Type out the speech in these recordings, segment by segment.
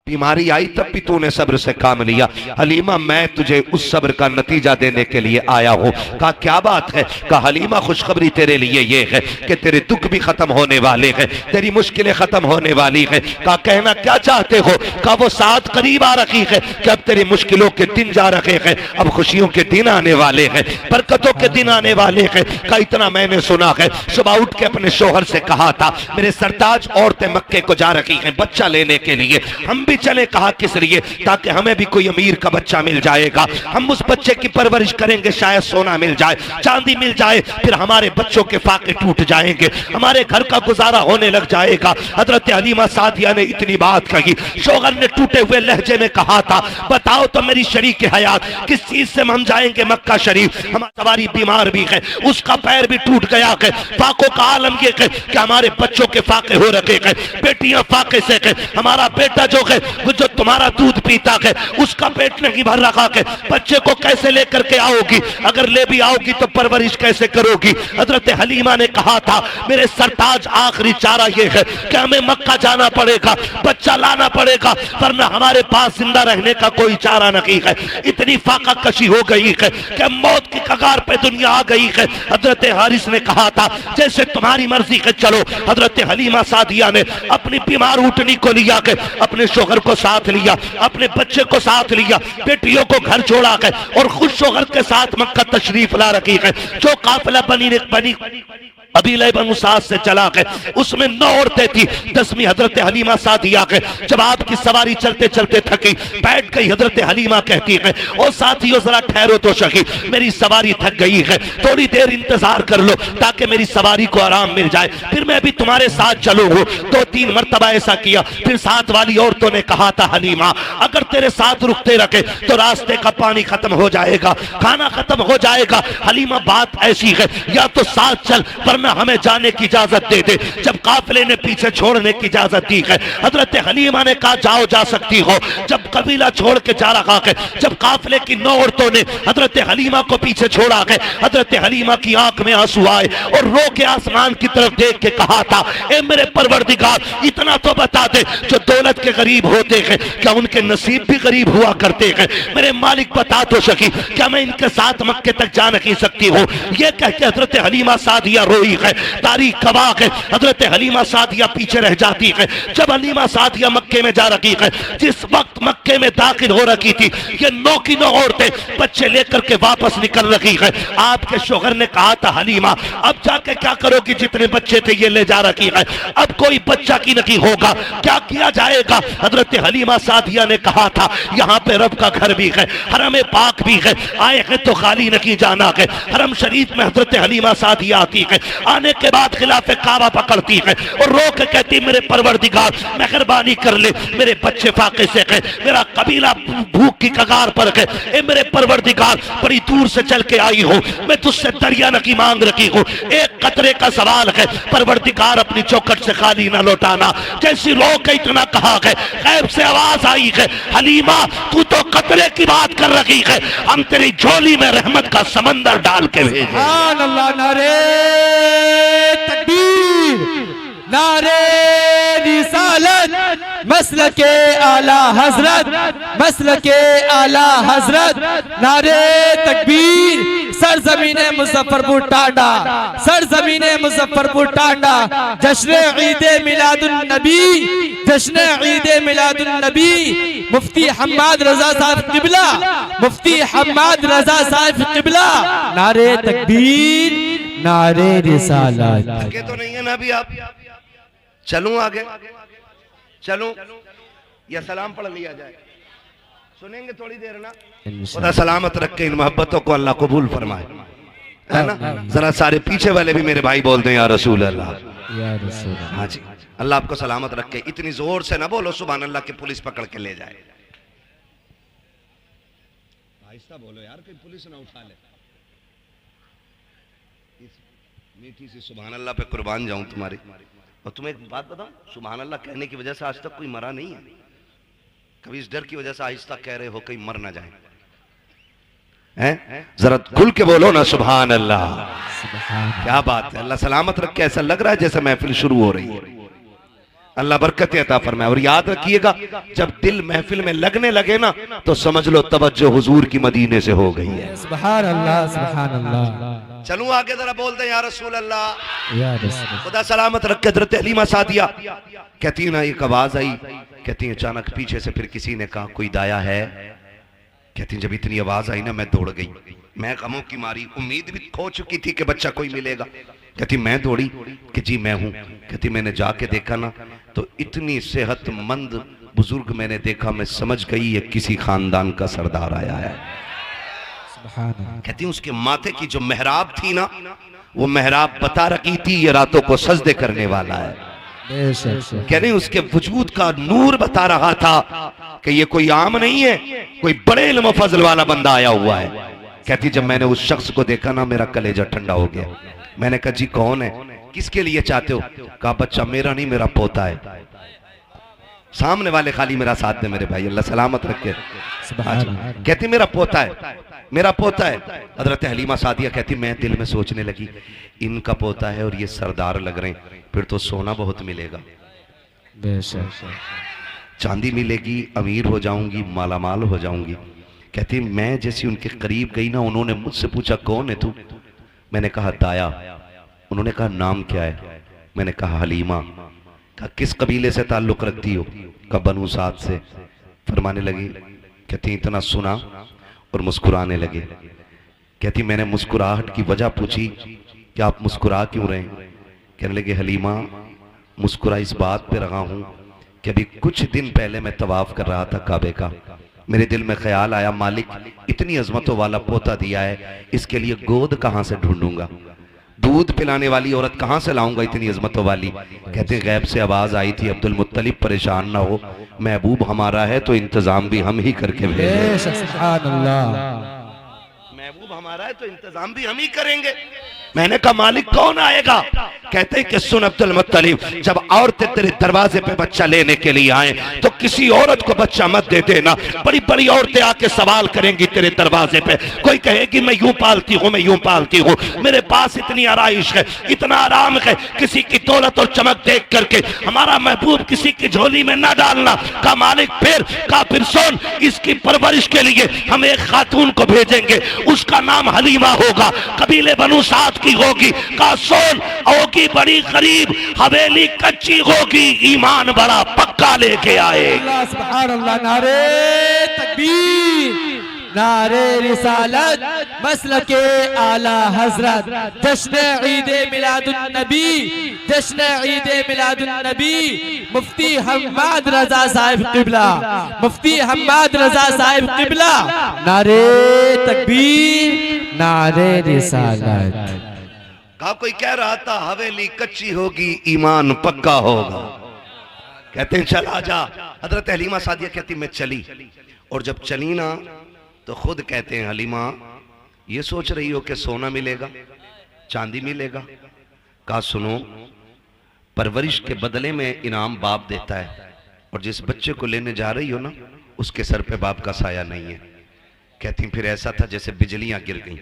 बीमारी आई तब भी तूने सब्र से काम लिया। हलीमा मैं तुझे उस सब्र का नतीजा देने के लिए आया हूँ। कहा क्या बात है? कहा हलीमा खुशखबरी तेरे लिए ये है कि तेरे दुख भी खत्म होने वाले हैं, तेरी मुश्किलें खत्म होने वाली है। कहा कहना क्या चाहते हो? कहा वो साथ करीब आ रखी है कि अब तेरी मुश्किलों के दिन जा रहे हैं, अब खुशियों के दिन आने वाले हैं, बरकतों के दिन आने वाले हैं। कहा इतना मैंने सुना है। सुबह उठ के अपने शोहर से कहा था मेरे सरताज औरतें मक्के को जा रही हैं बच्चा लेने के लिए, हम भी चले। कहा किस लिए? ताकि हमें भी कोई अमीर का बच्चा मिल जाएगा, हम उस बच्चे की परवरिश करेंगे, शायद सोना मिल जाए, चांदी मिल जाए, फिर हमारे बच्चों के फाके टूट जाएंगे, हमारे घर का गुजारा होने लग जाएगा। हजरत हलीमा सादिया ने इतनी बात कही। शोहर ने टूटे हुए लहजे में कहा था बताओ तो मेरी शरीक हयात किस चीज से हम जाएंगे मक्का शरीफ? हमारी सवारी बीमार भी है, उसका पैर भी टूट गया है, फाकों का आलम ये है कि हमारे बच्चों के फाके हो रखे हैं, बेटियां फाके से है, हमारा बेटा जो है वो जो तुम्हारा दूध पीता है उसका पेट नहीं भर रखा है, बच्चे को कैसे लेकर के आओगी? अगर ले भी आओगी तो परवरिश कैसे करोगी? हजरत हलीमा ने कहा था मेरे सरताज आखिरी चारा ये है कि हमें मक्का जाना पड़ेगा, बच्चा लाना पड़ेगा, वरना हमारे पास जिंदा रहने का कोई चारा नहीं है। इतनी फाका कशी हो गई है कि मौत की कगार पे दुनिया आ गई है। हजरत हारिस ने कहा था जैसे तुम्हारी मर्जी है चलो। हजरत हलीमा सादिया ने अपनी बीमार ऊँटनी को लिया के अपने शोहर को साथ लिया, अपने बच्चे को साथ लिया, बेटियों को घर छोड़ा है और खुद शोहर के साथ मक्का तशरीफ ला रखी है। जो काफिला बनी कबीले बनु साद से चला है उसमें 9 औरतें थी, 10वीं हजरत हलीमा सादिया है। जब आपकी सवारी चलते चलते थकी बैठ गई, हजरत हलीमा कहती है ओ साथियों जरा ठहरो तो सही, मेरी सवारी थक गई है, थोड़ी देर इंतजार कर लो ताकि मेरी सवारी को आराम मिल जाए, फिर मैं भी तुम्हारे साथ चलूंगा। 2-3 मरतबा ऐसा किया। फिर साथ वाली औरतों ने कहा था हलीमा अगर तेरे साथ रुकते रखे तो रास्ते का पानी खत्म हो जाएगा, खाना खत्म हो जाएगा। हलीमा बात ऐसी है या तो साथ चल वरना हमें जाने की इजाजत दे दे। जब काफिले ने पीछे छोड़ने की इजाजत दी है हजरत हलीमा ने कहा जाओ जा सकती हो। जब कबीला छोड़ के जा रहा है, जब काफिले की 9 औरतों ने हजरत हलीमा को पीछे छोड़ा है, हजरत हलीमा की आंख में आंसू आए और रो के आसमान की तरफ देख के कहा था ए मेरे परवरदिगार इतना तो बता दे जो दौलत के गरीब होते हैं क्या उनके नसीब भी गरीब हुआ करते हैं? मेरे मालिक बता तो सकी क्या मैं इनके साथ मक्के तक जा नहीं सकती हूँ? ये कह के हजरत हलीमा सादिया रोई है। तारीख गवाह है हजरत हलीमा सादिया पीछे रह जाती है। जब हलीमा सादिया मक्के में जा रही है, जिस वक्त मक्के में दाखिल हो रखी थी, ये 9 की 9 औरतें बच्चे लेकर के वापस निकल रही है। आपके शोहर ने कहा था हलीमा अब जाके क्या करोगी? जितने बच्चे थे ये ले जा रखी है, अब कोई बच्चा की नहीं होगा, क्या किया जाएगा? हजरत हलीमा सादिया ने कहा था यहाँ पे रब का घर भी है, हरम पाक भी है, आए हैं तो खाली नहीं जाना है। हरम शरीफ में हजरत हलीमा सादिया आती है, आने के बाद खिलाफे काबा पकड़ती है और रो के कहती मेरे परवरदिगार मेहरबानी कर ले, मेरे बच्चे फाके से है, मेरा कबीला भूख की कगार पर है, ए मेरे परवरदिगार बड़ी दूर से चल के आई हूँ, मैं तुझसे दरिया नकी मांग रखी हूँ, एक कतरे का सवाल है, परवरदिगार अपनी चौखट से खाली ना लौटाना। जैसी रो के इतना कहा है गैब से आवाज आई है हलीमा तू तो कतरे की बात कर रही है, हम तेरी झोली में रहमत का समंदर डाल के भेजे। सुभान अल्लाह, नारे तकबीर, नारे रिसालत, मसलके आला हजरत, मसलके आला हजरत, नारे तकबीर। सरजमीने मुजफ्फरपुर टांडा, सरजमीने मुजफ्फरपुर टांडा, जश्न ईद मिलादुन नबी, जश्न ईद मिलादुन नबी, मुफ्ती हम्माद रजा साहब किबला, मुफ्ती हम्माद रजा साहब किबला, नारे तकबीर, नारे रिसालत। आगे तो नहीं है ना अभी आप? चलूं आगे? चलूं या सलाम पढ़ लिया जाए? सुनेंगे थोड़ी देर ना? खुदा सलामत रख के इन मोहब्बतों को अल्लाह कबूल फरमाए, है ना? जरा सारे पीछे वाले भी मेरे भाई बोलते हैं या रसूल अल्लाह, या रसूल। हाँ जी, अल्लाह आपको सलामत रख के। इतनी जोर से ना बोलो सुभान अल्लाह की पुलिस पकड़ के ले जाए। आहिस्ता बोलो यार, कोई पुलिस ना उठा ले। मीठी सी सुभान अल्लाह पे कुर्बान जाऊं तुम्हारी। और तुम्हें एक बात बताऊं, सुभान अल्लाह कहने की वजह से आज तक कोई मरा नहीं है। कभी इस डर की वजह से आहिस्ता कह रहे हो कहीं मर ना जाए, हैं? जरा खुल के बोलो ना सुभान अल्लाह। क्या बात है, अल्लाह सलामत रख के। ऐसा लग रहा है जैसे महफिल शुरू हो रही है। अल्लाह बरकत अता फरमाए। और याद रखिएगा, जब दिल महफिल में लगने लगे ना तो समझ लो तवज्जो हुजूर की मदीने से हो गई है। सुभान अल्लाह, सुभान अल्लाह। चलूं आगे जरा बोलते हैं या रसूल अल्लाह, या रसूल। खुदा सलामत रखे। हज़रत हलीमा सादिया कहती है ना, एक आवाज आई, कहती है अचानक पीछे से फिर किसी ने कहा कोई दाया है। कहती जब इतनी आवाज आई ना मैं दौड़ गई, मैं गमों की मारी, उम्मीद भी खो चुकी थी कि बच्चा कोई मिलेगा। कहती मैं दौड़ी कि जी मैं हूं। कहती मैंने जाके देखा ना तो इतनी सेहतमंद बुजुर्ग मैंने देखा, मैं समझ गई ये किसी खानदान का सरदार आया है। कहती उसके माथे की जो मेहराब थी ना, वो मेहराब बता रही थी ये रातों को सजदे करने वाला है। कह रही उसके वजूद का नूर बता रहा था कि ये कोई आम नहीं है, कोई बड़े इल्म फजल वाला बंदा आया हुआ है। कहती जब मैंने उस शख्स को देखा ना मेरा कलेजा ठंडा हो गया। मैंने कहा जी कौन है, किसके लिए चाहते हो? कहा बच्चा मेरा नहीं, मेरा पोता है। सामने वाले खाली मेरा साथ दे मेरे भाई, अल्लाह सलामत रखे। कहती मेरा पोता है, मेरा पोता है। हजरत हलीमा सादिया कहती मैं दिल में सोचने लगी इनका पोता है और ये सरदार लग रहे हैं, फिर तो सोना बहुत मिलेगा, चांदी मिलेगी, अमीर हो जाऊंगी, मालामाल हो जाऊंगी। कहती मैं जैसी उनके करीब गई ना, उन्होंने मुझसे पूछा कौन है तू? मैंने कहा दाया। उन्होंने कहा नाम क्या है? मैंने कहा हलीमा। कहा किस कबीले से ताल्लुक रखती हो? कहा बनु साद से। फरमाने लगी, कहती इतना सुना और मुस्कुराने लगे। कहती मैंने मुस्कुराहट की वजह पूछी कि आप मुस्कुरा क्यों रहे? कहने लगे हलीमा मुस्कुरा इस बात पे रहा हूं कि अभी कुछ दिन पहले मैं तवाफ कर रहा था काबे का, मेरे दिल में ख्याल आया मालिक इतनी अजमतों वाला पोता दिया है, इसके लिए गोद कहां से ढूंढूंगा, दूध पिलाने वाली औरत कहां से लाऊंगा इतनी अजमतों वाली। कहते गैब से आवाज आई थी अब्दुल मुत्तलिब परेशान ना हो, महबूब हमारा है तो इंतजाम भी हम ही करके भेजेंगे। महबूब हमारा है तो इंतजाम भी हम ही करेंगे। मैंने कहा मालिक कौन आएगा? कहते हैं कि सुन अब्दुल मुत्तलिब, जब औरतें तेरे दरवाजे पे बच्चा लेने के लिए आए तो किसी औरत को बच्चा मत दे देना। बड़ी बड़ी औरतें आके सवाल करेंगी तेरे दरवाजे पे, कोई कहेगी मैं यूं पालती हूँ, मैं यूं पालती हूँ, मेरे पास इतनी आराइश है, इतना आराम है, किसी की दौलत और चमक देख करके हमारा महबूब किसी की झोली में ना डालना। का मालिक फिर सुन, इसकी परवरिश के लिए हम एक खातून को भेजेंगे, उसका नाम हलीमा होगा, कबीले बनु साद की होगी। का सुन होगी बड़ी गरीब, हवेली कच्ची होगी, ईमान बड़ा पक्का लेके आए। सुभान अल्लाह। नारे तकबीर, नारे रिसालत, मसलके आला हजरत, जश्न ईदे मिलादुन नबी, जश्न ईदे मिलादुन नबी, मुफ्ती हम्माद रजा साहिब किबला, मुफ्ती हम्माद रजा साहिब किबला। नारे तकबीर, नारे रिसालत। कहा कोई कह रहा था हवेली कच्ची होगी, ईमान पक्का होगा। कहते हैं चल आजा। हजरत हलीमा सादिया कहती मैं चली, और जब चली ना तो खुद कहते हैं हलीमा ये सोच रही हो कि सोना मिलेगा, चांदी मिलेगा? कहा सुनो, परवरिश के बदले में इनाम बाप देता है, और जिस बच्चे को लेने जा रही हो ना उसके सर पे बाप का साया नहीं है। कहती फिर ऐसा था जैसे बिजलियां गिर गई,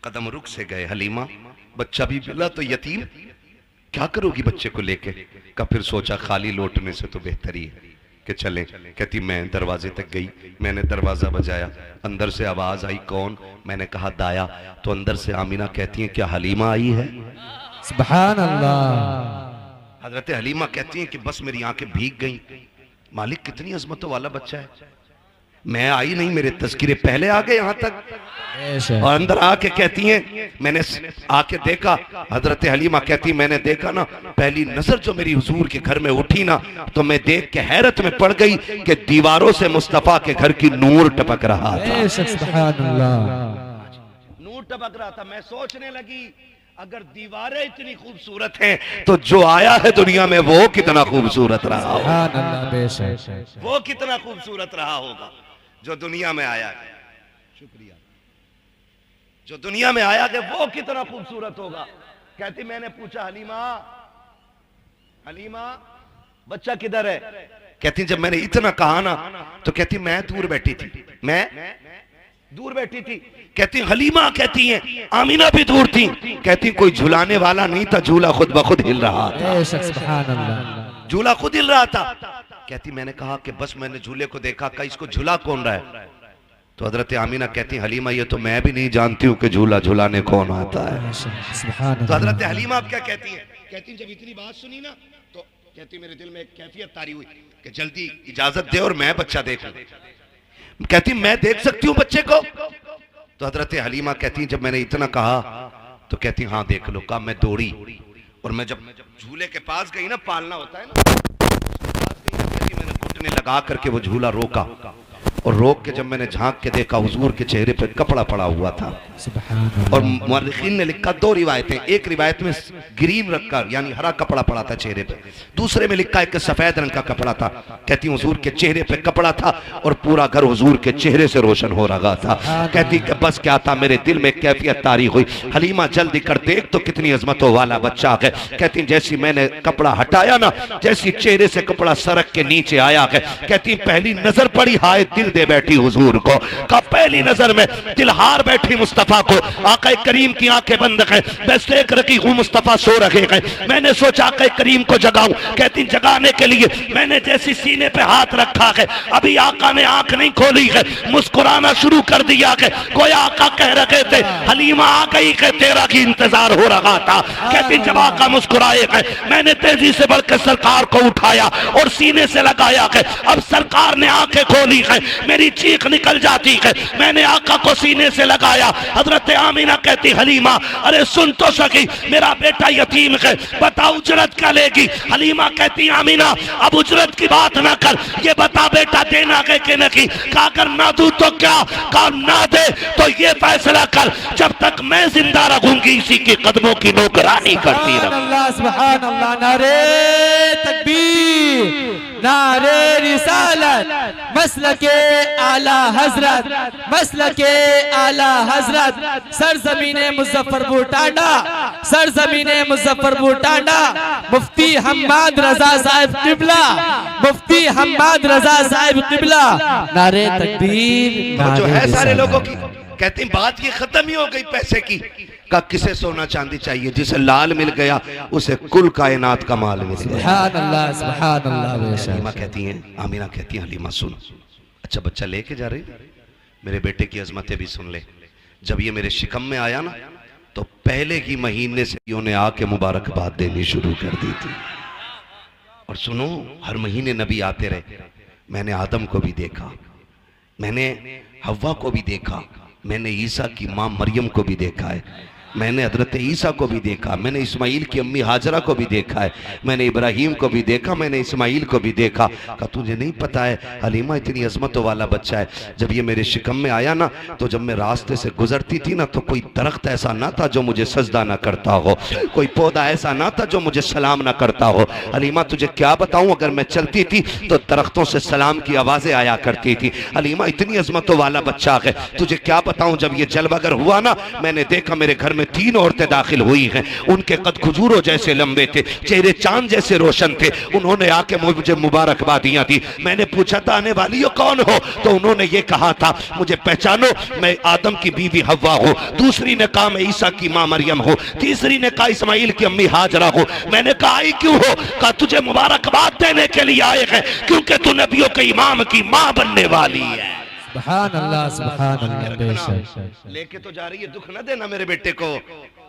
कदम रुक से गए। हलीमा बच्चा भी मिला तो यतीम, क्या करोगी बच्चे को लेके? का फिर सोचा खाली लौटने से तो बेहतर ही है कि चलें। कहती मैं दरवाजे तक गई, मैंने दरवाजा बजाया, अंदर से आवाज आई कौन? मैंने कहा दाया। तो अंदर से आमीना कहती है क्या हलीमा आई है? सुभान अल्लाह। हजरत हलीमा कहती हैं कि बस मेरी आंखें भीग गई, मालिक कितनी अजमतों वाला बच्चा है। मैं आई नहीं, मेरे तज़किरे पहले आ गए यहाँ तक। और अंदर आके कहती हैं मैंने आके देखा। हजरत हलीमा कहती मैंने देखा ना, पहली नजर जो मेरी हुजूर के घर में उठी ना तो मैं देख के हैरत में पड़ गई कि दीवारों से मुस्तफा के घर की नूर टपक रहा था। नूर टपक रहा था। मैं सोचने लगी अगर दीवारें इतनी खूबसूरत हैं तो जो आया है दुनिया में वो कितना खूबसूरत रहा होगा, वो कितना खूबसूरत रहा होगा जो दुनिया में आया है। शुक्रिया। जो दुनिया में आया है वो कितना खूबसूरत होगा। कहती मैंने पूछा हलीमा, हलीमा बच्चा किधर है? कहती जब मैंने इतना कहा ना तो कहती मैं दूर बैठी थी, मैं दूर बैठी थी। कहती हलीमा कहती हैं आमीना भी दूर थी। कहती कोई झुलाने वाला नहीं था, झूला खुद ब खुद हिल रहा था। झूला खुद हिल रहा था। कहती मैंने कहा कि बस मैंने झूले को देखा, कहा इसको झूला कौन रहा है? तो हजरत आमीना कहती हलीमा ये तो मैं भी नहीं जानती हूँ कि झूला झूलाने कौन आता है। तो हजरत हलीमा आप क्या कहती है? कहती जब इतनी बात सुनी ना तो कहती मेरे दिल में एक कैफियत तारी हुई कि जल्दी इजाजत दे और मैं बच्चा देखूं। कहती मैं देख सकती हूँ बच्चे को? तो हजरत हलीमा कहती जब मैंने इतना कहा तो कहती हाँ देख लो। कहा मैं दौड़ी और मैं जब झूले के पास गई ना, पालना होता है ना, कहती मैंने घुटने लगा करके वो झूला रोका और रोक के जब मैंने झांक के देखा हुजूर के चेहरे पे कपड़ा पड़ा हुआ था। और मुअर्रिखीन ने लिखा दो रिवायतें, एक रिवायत में ग्रीन रखकर यानी हरा कपड़ा पड़ा था चेहरे पे, दूसरे में लिखा है कि सफेद रंग का कपड़ा था। कहती हुजूर के चेहरे पे कपड़ा था और पूरा घर हुजूर के चेहरे से रोशन हो रहा था। कहती कि बस क्या था, मेरे दिल में कैफियत तारी हुई, हलीमा जल्दी कर देख तो कितनी अजमतों वाला बच्चा है। कहती जैसी मैंने कपड़ा हटाया ना, जैसी चेहरे से कपड़ा सरक के नीचे आया है, कहती पहली नजर पड़ी हाय दिल दे बैठी हुजूर को। का पहली नजर में दिल हार बैठी मुस्तफा को। आका करीम की आंखें बंद है, मैं देख रखी हूँ मुस्तफा सो रखे हैं। मैंने सोचा आका करीम को जगाऊं। कहती जगाने के लिए मैंने जैसी सीने पे हाथ रखा है, अभी आका ने आंख नहीं खोली है, मुस्कुराना शुरू कर दिया है। गोया आका कह रहे थे हलीमा आ गई है, तेरा की इंतजार हो रहा था। कहती जब आका मुस्कुराए है, मैंने तेजी से बढ़कर सरकार को उठाया और सीने से लगाया है। अब सरकार ने आंखें खोली है, मेरी चीख निकल जाती है। मैंने आका को सीने से लगाया। हजरत आमीना कहती हलीमा अरे सुन तो सकी, मेरा बेटा यतीम है, बता उजरत क्या लेगी? हलीमा कहती आमीना अब उजरत की बात ना कर, ये बता बेटा देना है कि नहीं? कहा अगर ना दूं तो क्या, कहा ना दे तो ये फैसला कर, जब तक मैं जिंदा रहूंगी इसी के कदमों की नौकरानी करती रहूंगी। सुभान अल्लाह, नारे तकबीर, नारे रिसालत, मसलके आला हजरत, मसलके आला हजरत, सरजमीने मुजफ्फरपुर टांडा, सरजमीने मुजफ्फरपुर टांडा, मुफ्ती हम्माद रजा साहिब किबला, मुफ्ती हम्माद रजा साहिब किबला, नारे तकबीर। जो है सारे लोगों की कहती बात ये खत्म ही हो गई पैसे की। का किसे सोना चांदी चाहिए? जिसे लाल मिल गया उसे कुल कायनात का माल मिल गया। सुभान अल्लाह, सुभान अल्लाह। हलीमा कहती हैं, आमीना कहती हैं हलीमा सुन, अच्छा बच्चा लेके जा रही, मेरे बेटे की अजमतें भी सुन ले। जब ये मेरे शिकम में आया ना तो पहले ही महीने से उन्होंने आके मुबारकबाद देनी शुरू कर दी थी। और सुनो हर महीने नबी आते रहे। मैंने आदम को भी देखा, मैंने हव्वा को भी देखा, मैंने ईसा की माँ मरियम को भी देखा है, मैंने हजरत ईसा को भी देखा, मैंने इस्माइल की अम्मी हाजरा को भी देखा है, मैंने इब्राहिम को भी देखा, मैंने इस्माइल को भी देखा। कहा तुझे नहीं पता है हलीमा इतनी अजमतों वाला बच्चा है। जब ये मेरे शिकम में आया ना तो जब मैं रास्ते से गुजरती थी ना तो कोई दरख्त ऐसा ना था जो मुझे सजदा ना करता हो, कोई पौधा ऐसा ना था जो मुझे सलाम ना करता हो। हलीमा तुझे क्या बताऊं, अगर मैं चलती थी तो दरख्तों से सलाम की आवाजें आया करती थी। हलीमा इतनी अजमतों वाला बच्चा है, तुझे क्या बताऊं। जब ये जलवागर हुआ ना मैंने देखा मेरे घर में 3 औरतें दाखिल हुई हैं, उनके कद खजूरों जैसे लंबे थे, चेहरे चांद जैसे रोशन थे। उन्होंने आके मुझे मुबारकबादियां दी। मैंने पूछा था आने वाली हो कौन हो, तो उन्होंने ये कहा था मुझे पहचानो, मैं आदम की बीवी हव्वा हूँ। दूसरी ने कहा मैं ईसा की माँ मरियम हूँ। तीसरी ने कहा इस्माइल की अम्मी हाजरा हो। मैंने कहा आई क्यों हो? कहा तुझे मुबारकबाद देने के लिए आए हैं क्योंकि तू नबियों के इमाम की माँ बनने वाली है। सुभान अल्लाह, सुभान अल्लाह। लेके तो जा रही है, दुख न देना मेरे बेटे को।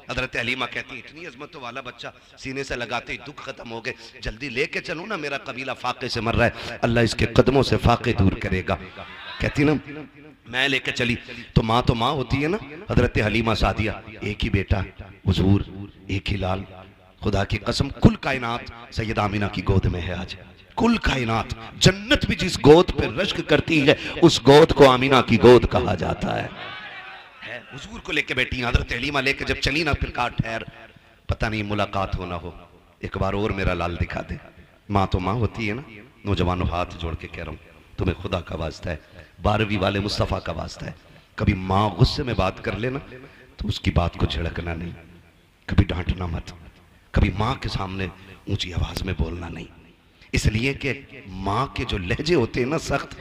हजरत हलीमा कहती है इतनी अजमतों वाला बच्चा, सीने से लगाते ही दुख खत्म हो गए, जल्दी लेके चलो ना, मेरा कबीला फाके से मर रहा है, अल्लाह इसके कदमों से फाके दूर करेगा। कहती ना मैं लेके चली तो माँ होती है ना। हजरत हलीमा सादिया एक ही बेटा हुजूर, एक ही लाल, खुदा की कसम कुल कायनात सैयदा आमीना की गोद में है आज। कुल कायनात, जन्नत भी जिस गोद पे रश्क करती है उस गोद को आमीना की गोद कहा जाता है। हुजूर को लेके बैठी हजरत हलीमा, लेके जब चली ना फिर कहा ठहर, पता नहीं मुलाकात हो ना हो, एक बार और मेरा लाल दिखा दे। माँ तो माँ होती है ना। नौजवानों हाथ जोड़ के कह रहा हूँ तुम्हें खुदा का वास्ता है, 12वीं वाले मुस्तफ़ा का वास्ता है, कभी माँ गुस्से में बात कर लेना तो उसकी बात को झिड़कना नहीं, कभी डांटना मत, कभी माँ के सामने ऊंची आवाज में बोलना नहीं। इसलिए कि माँ के जो लहजे होते हैं ना सख्त,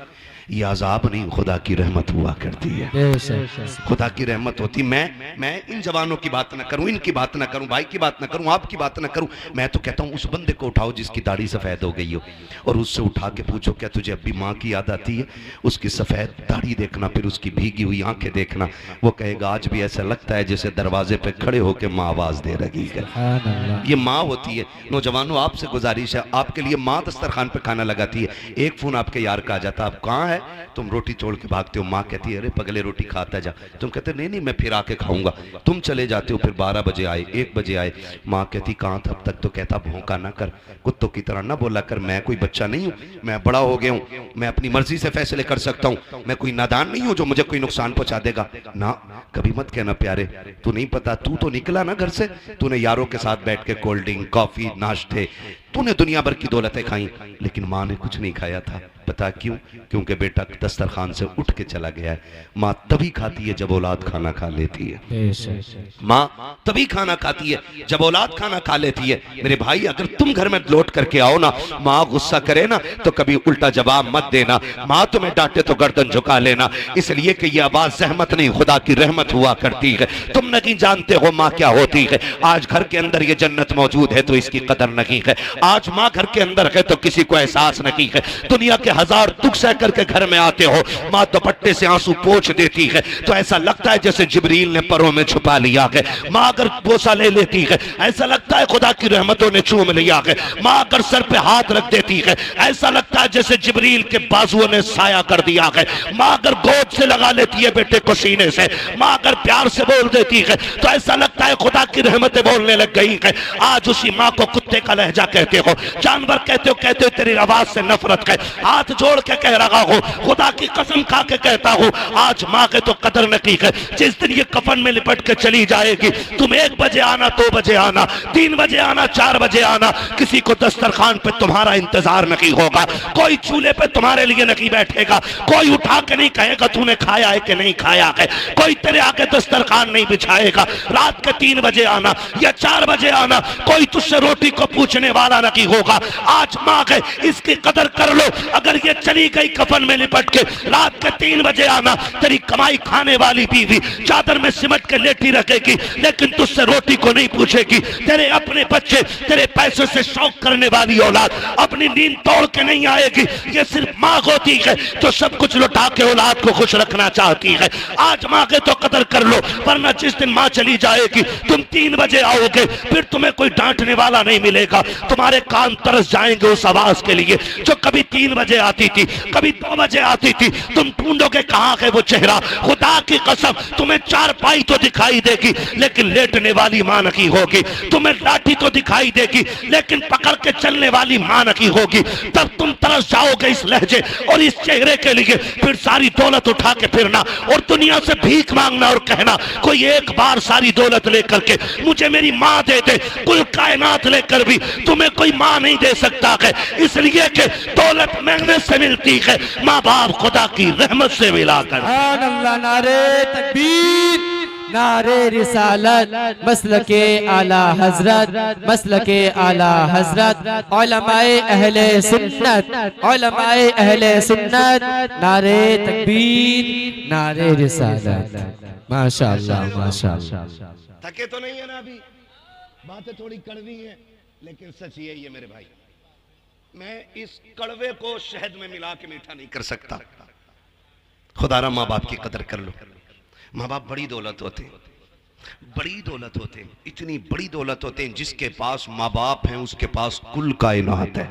ये अजाब नहीं, खुदा की रहमत हुआ करती है। बेशक खुदा की रहमत होती। मैं इन जवानों की बात ना करूं, इनकी बात ना करूं, भाई की बात ना करूं, आपकी बात ना करूं। मैं तो कहता हूं उस बंदे को उठाओ जिसकी दाढ़ी सफेद हो गई हो, और उससे उठा के पूछो क्या तुझे अब भी माँ की याद आती है? उसकी सफेद दाढ़ी देखना, फिर उसकी भीगी हुई आंखें देखना, वो कहेगा आज भी ऐसा लगता है जैसे दरवाजे पे खड़े होकर माँ आवाज दे रही है। सुभान अल्लाह। ये माँ होती है। नौजवानों, आपसे गुजारिश है, आपके लिए माँ दस्तरखान पे खाना लगाती है, एक फोन आपके यार का आ जाता, आप कहाँ है? तुम रोटी छोड़ के भागते हो, माँ कहती है अरे पगले रोटी खाता जा, तुम कहते नहीं नहीं मैं फिर आके खाऊंगा, तुम चले जाते हो, फिर 12 बजे आए, 1 बजे आए, माँ कहती कहाँ था अब तक? तो कहता भौंका ना कर, कुत्तों की तरह ना बोला कर, मैं कोई बच्चा नहीं हूँ, मैं बड़ा हो गया हूँ, मैं अपनी मर्जी से फैसले कर सकता हूँ, मैं कोई नादान नहीं हूँ जो मुझे कोई नुकसान पहुंचा देगा। ना, कभी मत कहना प्यारे, तू नहीं पता, तू तो निकला ना घर से, तूने यारों के साथ बैठ के कोल्ड ड्रिंक, कॉफी, नाश्ते, तूने दुनिया भर की दौलतें खाई, लेकिन माँ ने कुछ नहीं खाया था। पता क्यों? क्योंकि बेटा दस्तरखान से उठ के चला गया है। माँ तभी खाती है जब औलाद खाना खा लेती है। बेशक माँ तभी खाना खाती है जब औलाद खाना खा लेती है। मेरे भाई, अगर तुम घर में लौट करके आओ ना, माँ गुस्सा करे ना तो कभी उल्टा जवाब मत देना, माँ तुम्हें डांटे तो गर्दन झुका लेना, इसलिए कि ये आवाज जहमत नहीं, खुदा की रहमत हुआ करती है। तुम नहीं जानते हो माँ क्या होती है। आज घर के अंदर ये जन्नत मौजूद है तो इसकी कदर नहीं है। आज माँ घर के अंदर है तो किसी को एहसास नहीं है। दुनिया के 1000 दुख सह करके घर में आते हो, माँ दुपट्टे से आंसू पोंछ देती है तो ऐसा लगता है जैसे जिब्रील ने परों में छुपा लिया है। माँ अगर बोसा ले लेती है ऐसा लगता है खुदा की रहमतों ने चूम लिया है। माँ अगर सर पे हाथ रख देती है ऐसा लगता है जैसे जिब्रील के बाजुओं ने साया कर दिया है। माँ अगर गोद से लगा लेती है बेटे को सीने से, माँ अगर प्यार से बोल देती है तो ऐसा लगता है खुदा की रहमतें बोलने लग गई है। आज उसी माँ को कुत्ते का लहजा कहते हो, जानवर कहते हो तेरी आवाज से नफरत है। हाथ जोड़ के कह रहा हो, खुदा की कसम खा के कहता हूँ, आज माँ के तो कदर नहीं है। जिस दिन ये कफन में लिपट के चली जाएगी, तुम 1 बजे आना, 2 बजे आना, 3 बजे आना, 4 बजे आना, किसी को दस्तरखान पे तुम्हारा इंतजार नहीं होगा, कोई चूल्हे पे तुम्हारे लिए नहीं बैठेगा, कोई उठा के नहीं कहेगा तूने खाया है कि नहीं खाया है, कोई तेरे आगे दस्तरखान नहीं बिछाएगा। रात के 3 बजे आना या 4 बजे आना, कोई तुझसे रोटी को पूछने वाला नहीं होगा। आज माँ है, इसकी कदर कर लो। अगर ये चली गई कफन में लिपट के, रात के 3 बजे आना, तेरी कमाई खाने वाली बीवी चादर में सिमट के लेटी रखेगी लेकिन तुझसे रोटी को नहीं पूछेगी। तेरे अपने बच्चे, तेरे पैसे से शौक करने वाली औलाद अपनी नींद तोड़ के नहीं आएगी। ये सिर्फ माँ होती है जो सब कुछ लुटा के औलाद को खुश रखना चाहती है। आज माँ के तो कदर कर लो, वरना जिस दिन माँ चली जाएगी तुम 3 बजे आओगे, फिर तुम्हें कोई डांटने वाला नहीं मिलेगा। तुम्हारे कान तरस जाएंगे उस आवाज के लिए जो कभी 3 बजे आती थी, कभी 2 बजे आती थी। तुम ढूंढोगे कहाँ है वो चेहरा। खुदा की कसम, तुम्हें 4 पाई तो दिखाई देगी लेकिन लेटने वाली मां नहीं होगी। तुम्हें लाठी तो दिखाई देगी लेकिन पकड़ के चलने वाली मां नहीं होगी। तब तुम तरस जाओगे इस लहजे और इस चेहरे के लिए। फिर सारी दौलत उठा के फिरना और दुनिया से भीख मांगना और कहना कोई एक बार सारी दौलत लेकर के मुझे मेरी मां दे दे। कुल कायनात लेकर भी तुम्हें कोई मां नहीं दे सकता है, इसलिए कि दौलत मेहनत से मिलती है, माँ बाप खुदा की रहमत से मिलाकर। सुभान अल्लाह। नारे तकबीर, नारे रिसालत, मसलके आला हजरत, मसलके आला हजरत, उलमाए अहले सुन्नत, उलमाए अहले सुन्नत। नारे तकबीर, नारे रिसालत। माशाअल्लाह माशाअल्लाह। थके तो नहीं है ना? अभी बातें थोड़ी कड़वी हैं लेकिन सच यही है मेरे भाई, मैं इस कड़वे को शहद में मिला के मीठा नहीं कर सकता। खुदारा माँ बाप की कदर कर लो। माँ बाप बड़ी दौलत होते हैं, बड़ी दौलत होते हैं, इतनी बड़ी दौलत होते हैं जिसके पास माँ बाप हैं उसके पास कुल कायनात है।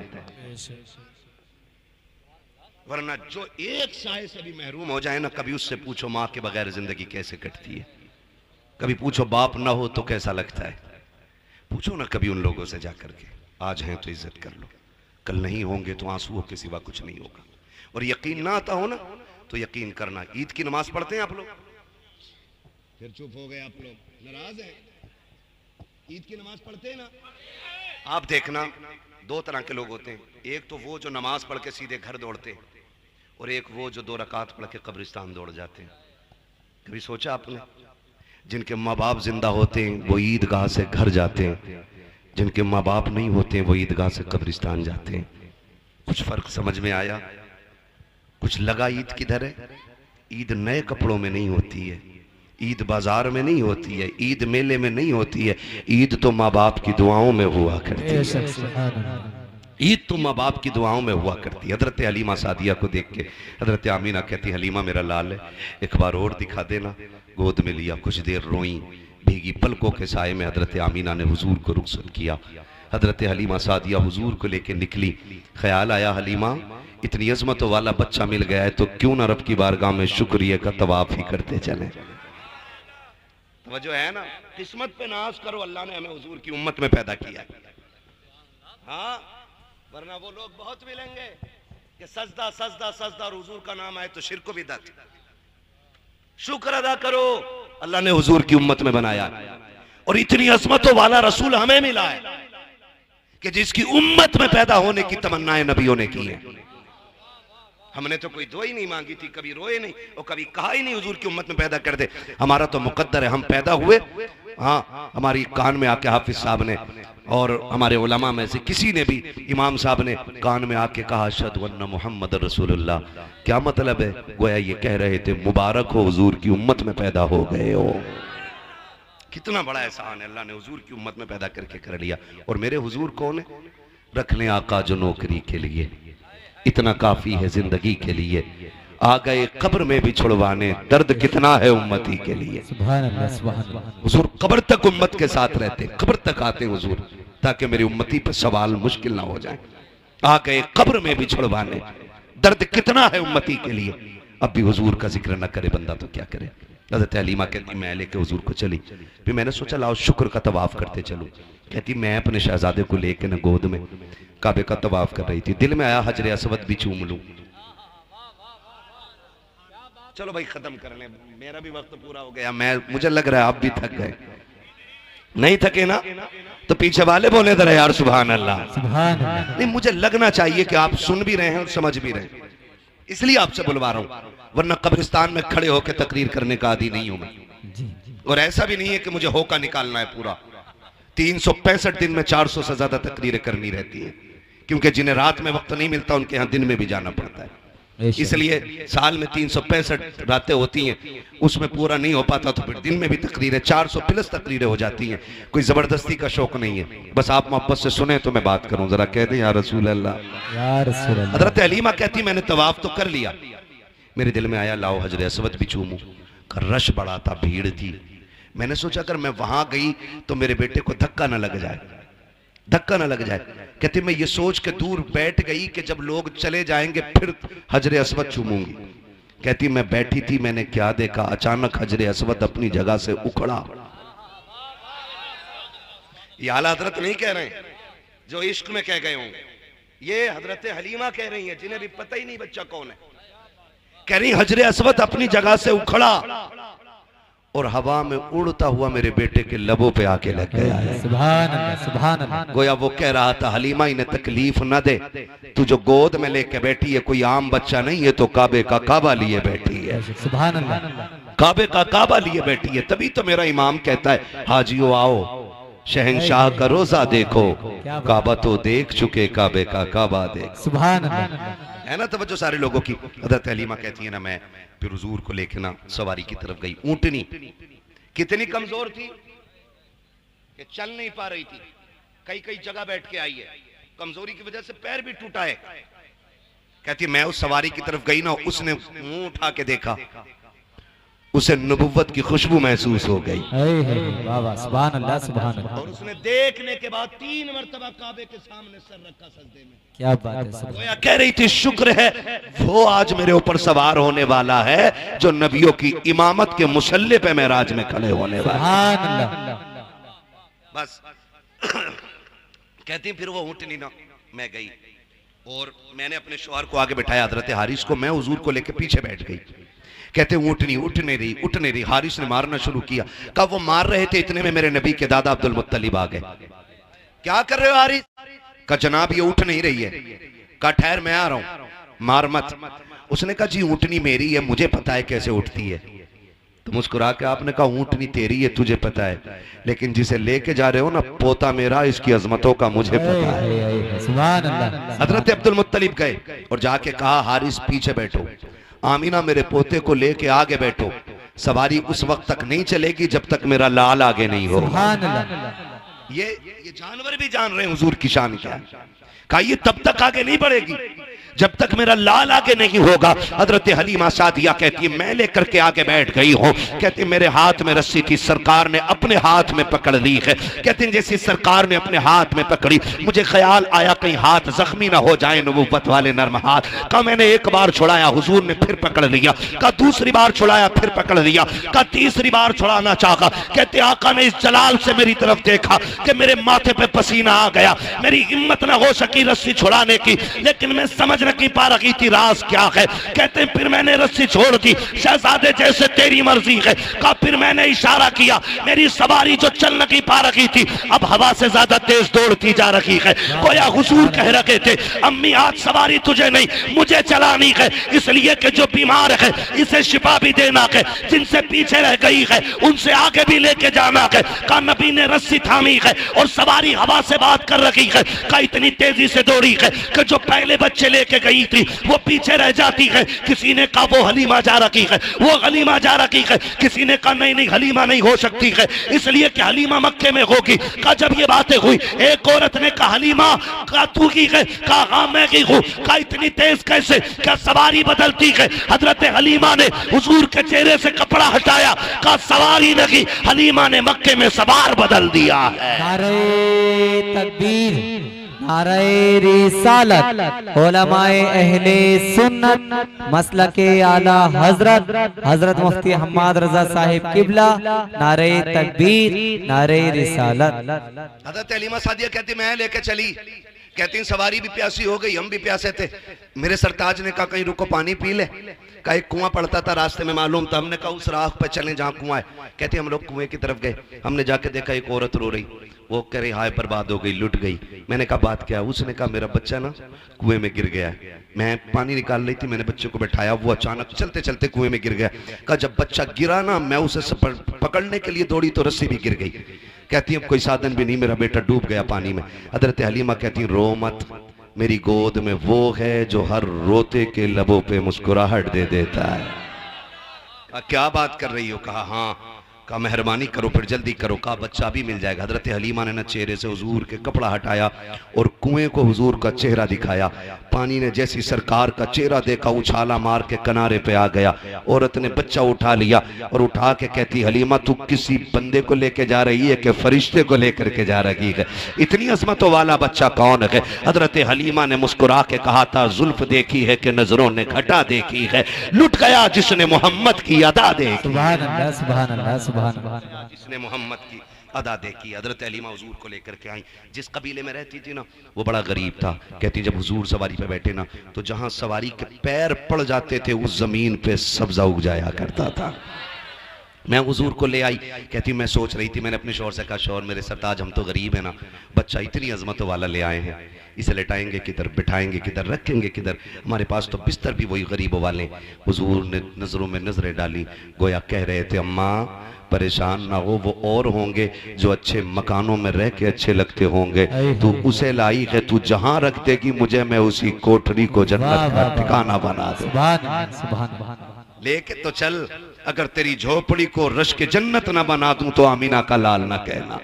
वरना जो एक साए से भी महरूम हो जाए ना, कभी उससे पूछो माँ के बगैर जिंदगी कैसे कटती है, कभी पूछो बाप ना हो तो कैसा लगता है, पूछो ना कभी उन लोगों से जाकर के। आज हैं तो इज्जत कर लो, कल नहीं होंगे तो आंसुओं के सिवा कुछ नहीं होगा। और यकीन ना आता हो ना तो यकीन करना, ईद की नमाज पढ़ते हैं आप लोग, फिर चुप हो गए आप लोग, नाराज हैं। ईद की नमाज पढ़ते हैं ना? आप देखना 2 तरह के लोग होते हैं, एक तो वो जो नमाज पढ़ के सीधे घर दौड़ते हैं और एक वो जो 2 रकात पढ़ के कब्रिस्तान दौड़ जाते हैं। कभी सोचा आपने? जिनके माँ बाप जिंदा होते हैं वो ईदगाह से घर जाते हैं, जिनके माँ बाप नहीं होते हैं वो ईदगाह से कब्रिस्तान जाते हैं। कुछ फर्क समझ में आया? कुछ लगा ईद किधर है? ईद नए कपड़ों में नहीं होती है, ईद बाजार में नहीं होती है, ईद मेले में नहीं होती है, ईद तो माँ बाप की दुआओं में हुआ करती है। ईद तो माँ बाप की दुआओं में हुआ करती है। हजरत हलीमा सादिया को देख के हजरत आमीना कहती, हलीमा मेरा लाल है, एक बार और दिखा देना। गोद में लिया, कुछ देर रोई, भीगी पलकों के साए में हजरत आमीना ने हुजूर को रुखसत किया। हजरत हलीमा सादिया हुजूर को लेके निकली। ख्याल आया, हलीमा इतनी अजमतों वाला बच्चा मिल गया है तो क्यों ना रब की बारगाह में शुक्रिया का तवाफ ही करते चले। जो है ना, किस्मत पे नाज करो, अल्लाह ने हमें हुजूर की उम्मत में पैदा किया है। हाँ, वरना वो लोग बहुत मिलेंगे कि सजदा सजदा सजदा और हुजूर का नाम आए तो शिर्क बिदअत। शुक्र अदा करो, अल्लाह ने हुजूर की उम्मत में बनाया और इतनी अजमतों वाला रसूल हमें मिला है कि जिसकी उम्मत में पैदा होने की तमन्नाएं नबियों ने की है। हमने तो कोई दुआ ही नहीं मांगी थी, कभी रोए नहीं और कभी कहा ही नहीं हुजूर की उम्मत में पैदा कर दे। हमारा तो मुकद्दर है, हम पैदा हुए। हाँ, हमारी कान में आके हाफिज साहब ने और हमारे उलमा में से किसी ने भी, इमाम साहब ने कान में आके कहा अशहदु अन्ना मुहम्मद रसूलुल्लाह। क्या मतलब है? गोया ये कह रहे थे मुबारक हो हुजूर की उम्मत में पैदा हो गए हो। कितना बड़ा एहसान है, अल्लाह ने हुजूर की उम्मत में पैदा करके कर लिया। और मेरे हुजूर कौन है? रख लें आका जो नौकरी के लिए, इतना काफी है जिंदगी के लिए। आ गए कब्र में भी छुड़वाने, दर्द कितना है उम्मती के लिए। सुभान अल्लाह, सुभान अल्लाह। हुजूर कब्र तक उम्मत के साथ रहते, कब्र तक आते हुजूर, ताकि मेरी उम्मती पर सवाल मुश्किल ना हो जाए। आ गए कब्र में भी छुड़वाने, दर्द कितना है उम्मती के लिए। अब भी हुजूर का जिक्र न करे बंदा तो क्या करे। हज़रत हलीमा कहती, मैं लेके हुजूर को चली। फिर मैंने सोचा लाओ शुक्र का तवाफ करते चलो। कहती, मैं अपने शहजादे को लेके न गोद में काबे का तवाफ कर रही थी, दिल में आया हजरे असवद भी चूम लूं। चलो भाई खत्म कर लें, मेरा भी वक्त पूरा हो गया। मुझे लग रहा है आप भी थक गए। नहीं थके ना तो पीछे वाले बोले जरा यार सुभान अल्लाह, सुभान अल्लाह। नहीं, मुझे लगना चाहिए कि आप सुन भी रहे हैं और समझ भी रहे हैं, इसलिए आपसे बुलवा रहा हूं। वरना कब्रिस्तान में खड़े होकर तकरीर करने का आदी नहीं हूं मैं। और ऐसा भी नहीं है कि मुझे होका निकालना है पूरा। 365 दिन में 400 से ज्यादा तकरीरें करनी रहती है, क्योंकि जिन्हें रात में वक्त नहीं मिलता उनके यहाँ दिन में भी जाना पड़ता है। इसलिए साल में 365 रातें होती हैं, उसमें पूरा नहीं हो पाता तो फिर दिन में भी तकरीरें 400 प्लस तकरीरें हो जाती हैं। कोई जबरदस्ती का शौक नहीं है, बस आप मोहब्बत से सुने तो मैं बात करूं। जरा कह दें या रसूल अल्लाह, या रसूल अल्लाह। हजरत हलीमा कहती, मैंने तवाफ तो कर लिया, मेरे दिल में आया लाओ हजरे असवद भी चूमूं। रश बड़ा था, भीड़ थी। मैंने सोचा अगर मैं वहां गई तो मेरे बेटे को धक्का न लग जाए, धक्का न लग जाए। कहती, मैं ये सोच के दूर बैठ गई कि जब लोग चले जाएंगे फिर हजरे असवद चूमूंगी। कहती, मैं बैठी थी, मैंने क्या देखा, अचानक हजरे असवद अपनी जगह से उखड़ा। ये आला हजरत नहीं कह रहे जो इश्क में कह गए होंगे, ये हजरत हलीमा कह रही है, जिन्हें भी पता ही नहीं बच्चा कौन है। कह रही हजरे असवद अपनी जगह से उखड़ा और हवा में उड़ता हुआ मेरे बेटे के लबों पे आके लग गया है। सुभान अल्लाह, सुभान अल्लाह। गोया वो कह रहा था, हलीमा इन्हें तकलीफ न दे, तू जो गोद में लेके बैठी है कोई आम बच्चा नहीं है, तो काबे का काबा लिए बैठी है। सुभान अल्लाह, काबे का काबा लिए बैठी है। तभी तो मेरा इमाम कहता है, हाजियो आओ शहंशाह का रोजा देखो, काबा तो देख चुके, काबे का काबा देख। सुभान अल्लाह, है ना तवज्जो सारे लोगों की। हज़रत हलीमा कहती है ना, मैं फिर हुजूर को लेके ना सवारी की तरफ गई। ऊंटनी कितनी कमजोर थी कि चल नहीं पा रही थी, कई कई जगह बैठ के आई है, कमजोरी की वजह से पैर भी टूटा है। कहती मैं उस सवारी की तरफ गई ना, उसने मुंह उठा के देखा, उसे नबुव्वत की खुशबू महसूस हो गई। सुभान अल्लाह, सुभान अल्लाह। और उसने देखने के बाद 3 मरतबा काबे के सामने सर रखा सजदे में। क्या बात है। गोया कह रही थी शुक्र है वो आज मेरे ऊपर सवार होने वाला है जो नबियों की इमामत के मुसल्ले पे मेराज में खड़े होने वाला है। बस कहती फिर वो ऊँटनी ना, मैं गई और मैंने अपने शौहर को आगे बिठाया, हजरत हारिस को, मैं हुजूर को लेकर पीछे बैठ गई। कहते ऊँटनी उठने रही। हारिस ने मारना शुरू किया। कब वो मार रहे थे इतने में मेरे नबी के दादा अब्दुल मुत्तलिब आ गए। क्या कर रहे हो हारिस? का जनाब ये उठ नहीं रही है। का ठहर मैं आ रहा हूं, मार मत। उसने कहा जी ऊँटनी मेरी है, मुझे पता है कैसे उठती है। तो मुस्कुरा के आपने कहा ऊंटनी तेरी है, तुझे पता है, लेकिन जिसे लेके जा रहे हो ना पोता मेरा, इसकी अजमतों का मुझे पता है। सुभान अल्लाह। हजरत अब्दुल मुत्तलिब गए और जाके कहा हारिस पीछे बैठो, आमीना मेरे पोते को लेके आगे बैठो, सवारी उस वक्त तक नहीं चलेगी जब तक मेरा लाल आगे नहीं होगा। सुभान अल्लाह। ये जानवर भी जान रहे हैं हुजूर की शान क्या है। कहा ये तब तक आगे नहीं बढ़ेगी जब तक मेरा लाल आगे नहीं होगा। हजरत हलीमा सादिया कहती है मैं लेकर के आगे बैठ गई हूँ। कहती मेरे हाथ में रस्सी थी, सरकार ने अपने हाथ में पकड़ ली है। कहती जैसे सरकार ने अपने हाथ में पकड़ी मुझे ख्याल आया कहीं हाथ जख्मी ना हो जाए, नबूवत वाले नर्म हाथ। कहा मैंने एक बार छुड़ाया, हुजूर ने फिर पकड़ लिया। कहा दूसरी बार छुड़ाया, फिर पकड़ लिया। कहा तीसरी बार छुड़ाना चाहा। कहते आका ने इस जलाल से मेरी तरफ देखा कि मेरे माथे पे पसीना आ गया, मेरी हिम्मत ना हो सकी रस्सी छुड़ाने की, लेकिन मैं समझ नहीं पा रही थी राज क्या है। कहते हैं फिर मैंने रस्सी छोड़ दी, शहजादे जैसे तेरी मर्जी है। कहा फिर मैंने इशारा किया, मेरी सवारी जो चल नहीं पा रही थी अब हवा से ज्यादा तेज दौड़ती जा रही है। गोया हुजूर कह रहे थे अम्मी आज सवारी तुझे नहीं मुझे चलानी है, इसलिए कि जो बीमार है इसे शिफा भी देना है, जिनसे पीछे रह गई है उनसे आगे भी लेके जाना है। कहा नबी ने रस्सी थामी है और सवारी हवा से बात कर रही है। कहा इतनी तेजी से दौड़ी है कि जो पहले बच्चे लेके गई थी वो पीछे रह जाती है। किसी ने कहा वो हलीमा जा रही है, वो हलीमा जा रही है। किसी ने कहा नहीं नहीं हलीमा नहीं हो सकती है, इसलिए कि हलीमा मक्के में होगी। कहा जब ये बातें हुई एक औरत ने कहा हलीमा का तू की है? कहा हाँ मैं की हूँ। कहा इतनी तेज कैसे? क्या सवारी बदलती है? हजरत हलीमा ने हुजूर के चेहरे से कपड़ा हटाया। कहा सवारी नहीं, हलीमा ने मक्के में सवार बदल दिया है। नारे तकबीर, नारे रिसालत, उलमाए अहले सुन्नत, मसलके आला हजरत हजरत मुफ्ती हम्माद रजा साहिब किबला, नारे तकबीर, नारे रिसालत। हजरत हलीमा सादिया कहती मैं लेके चली। कहती सवारी भी प्यासी हो गई, हम भी प्यासे थे। मेरे सरताज ने कहा कहीं रुको पानी पी ले। का एक कुआं पड़ता था रास्ते में मालूम था, हमने कहा उस राह पे चलें जहाँ कुआं है। कहते हम लोग कुएं की तरफ गए, हमने जाके देखा एक औरत रो रही। वो कह रही हाय बर्बाद हो गई, लुट गई। मैंने कहा बात क्या है? उसने कहा मेरा बच्चा ना कुएं में गिर गया है, मैं पानी निकाल रही थी, मैंने बच्चे को बैठाया, वो अचानक चलते चलते कुएं में गिर गया। कहा जब बच्चा गिरा ना मैं उसे पकड़ने के लिए दौड़ी तो रस्सी भी गिर गई। कहती है कोई साधन भी नहीं, मेरा बेटा डूब गया पानी में। हजरत हलीमा कहती रो मत, मेरी गोद में वो है जो हर रोते के लबों पे मुस्कुराहट दे देता है। क्या बात कर रही हो? कहा हाँ। कहा मेहरबानी करो फिर जल्दी करो। कहा बच्चा भी मिल जाएगा। हजरत हलीमा ने न चेहरे से हुजूर के कपड़ा हटाया और कुएं को हुजूर का चेहरा दिखाया। पानी ने जैसी सरकार का चेहरा देखा उछाला मार के किनारे पे आ गया। औरत ने बच्चा उठा लिया और उठा के कहती हलीमा तू किसी बंदे को लेके जा रही है कि फरिश्ते को लेकर के जा रही है? इतनी अजमतों वाला बच्चा कौन है? हजरत हलीमा ने मुस्कुरा के कहा था जुल्फ देखी है कि नजरों ने घटा देखी है, लुट गया जिसने मोहम्मद की अदा देखी। सुभान अल्लाह, सुभान अल्लाह, सुभान अल्लाह। जिसने मोहम्मद की अदा देखी। हजरत हलीमा हुजूर को लेकर के आई। जिस कबीले में रहती थी ना वो बड़ा गरीब था। कहती जब हुजूर सवारी पे बैठे ना तो जहां सवारी के पैर पड़ जाते थे उस जमीन पे सब्जा उग जाया करता था। मैं हुजूर को ले आई। कहती मैं सोच रही थी, मैंने अपने शौहर से कहा शौहर मेरे सरताज हम तो गरीब है ना, बच्चा इतनी अजमतों वाला ले आए हैं, इसे लेटाएंगे किधर, बिठाएंगे किधर, रखेंगे किधर? हमारे पास तो बिस्तर भी वही गरीबों वाले। हुजूर ने नजरों में नजरें डाली, गोया कह रहे थे अम्मा परेशान ना हो, वो और होंगे जो अच्छे मकानों में रह के अच्छे लगते होंगे, तू उसे लाई है, तू जहां रख देगी मुझे मैं उसी कोठरी को जन्नत का ठिकाना बना दूं। लेके तो चल, अगर तेरी झोपड़ी को रश के जन्नत ना बना दूं तो आमीना का लाल ना कहना।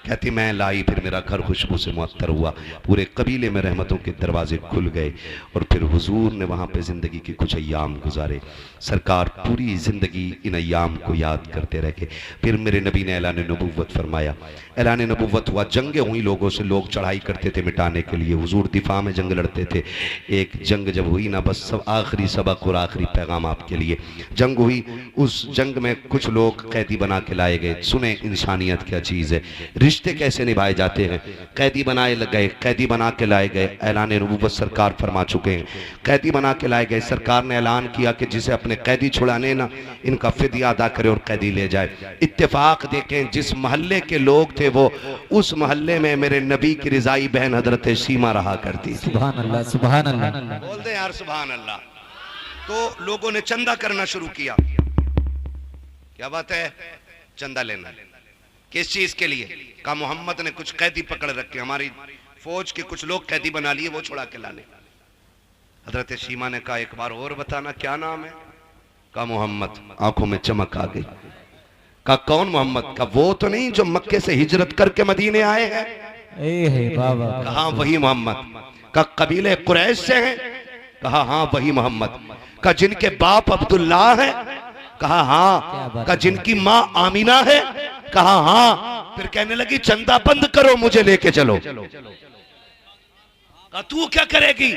कहती मैं लाई, फिर मेरा घर खुशबू से मुअत्तर हुआ, पूरे कबीले में रहमतों के दरवाजे खुल गए और फिर हुजूर ने वहाँ पे ज़िंदगी के कुछ अय्याम गुजारे। सरकार पूरी ज़िंदगी इन अय्याम को याद करते रहे। फिर मेरे नबी ने ऐलान नबुव्वत फरमाया। ऐलान नबुव्वत हुआ, जंगें हुई लोगों से, लोग चढ़ाई करते थे मिटाने के लिए, हुजूर दिफा में जंग लड़ते थे। एक जंग जब हुई ना, बस सब आखिरी सबक और आखिरी पैगाम आपके लिए। जंग हुई, उस जंग में कुछ लोग कैदी बना के लाए गए। सुने इंसानियत क्या चीज़ है, रिश्ते कैसे निभाए जाते हैं। कैदी बनाए गए, कैदी बना के लाए गए। ऐलान नबुव्वत सरकार फरमा चुके हैं, कैदी बना के लाए गए। सरकार ने ऐलान किया कि जिसे अपने कैदी छुड़ाने ना, इनका फिदिया अदा करे और कैदी ले जाए। इत्तेफाक देखें, जिस मोहल्ले के लोग थे वो उस मोहल्ले में मेरे नबी की रिजाई बहन हजरत सीमा रहा करती। सुभान अल्लाह, सुभान अल्लाह। बोल दे यार सुभान अल्लाह। तो लोगों ने चंदा करना शुरू किया। क्या बात है? चंदा लेना। किस चीज के लिए? कहा मोहम्मद ने कुछ कैदी पकड़ रखे, हमारी फौज के कुछ लोग कैदी बना लिए, वो छुड़ा के लाने। हजरत शीमा ने कहा एक बार और बताना क्या नाम है? कहा मोहम्मद। आंखों में चमक आ गई। कहा कौन मोहम्मद? का वो तो नहीं जो मक्के से हिजरत करके मदीने आए हैं? बाबा। कहा वही मोहम्मद। का कबीले कुरैश से हैं? कहा हाँ वही मोहम्मद। का जिनके बाप अब्दुल्ला है? कहा हाँ। का जिनकी माँ आमीना है? कहा हाँ। फिर कहने लगी चंदा बंद करो, मुझे लेके चलो। कहा तू क्या करेगी?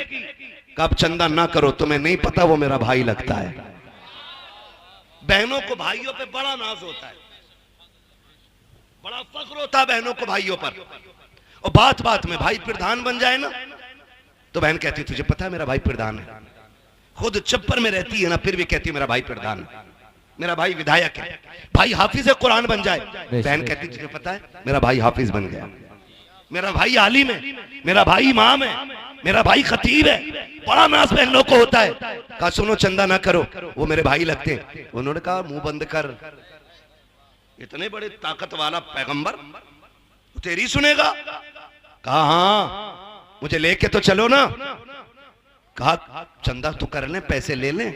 कहा अब चंदा ना करो, तुम्हें नहीं पता वो मेरा भाई लगता है। बहनों को भाइयों पे बड़ा नाज होता है, बड़ा फख्र होता है बहनों को भाइयों पर। और बात बात में भाई प्रधान बन जाए ना, तो बहन कहती तुझे पता है मेरा भाई प्रधान है। खुद चप्पर में रहती है ना, फिर भी कहती है मेरा भाई प्रधान है, मेरा भाई विधायक है। भाई हाफिज कुरान बन जाए, बहन कहती तुझे पता है मेरा भाई हाफिज बन गया, मेरा भाई आलिम है, मेरा भाई इमाम है, मेरा भाई खतीब है। बड़ा नाज बहनों को होता है। कहा सुनो चंदा ना करो, वो मेरे भाई लगते हैं। उन्होंने कहा मुंह बंद कर, इतने बड़े ताकत वाला पैगंबर तेरी सुनेगा? कहा हाँ मुझे लेके तो चलो ना। कहा चंदा तो कर ले, पैसे ले ले,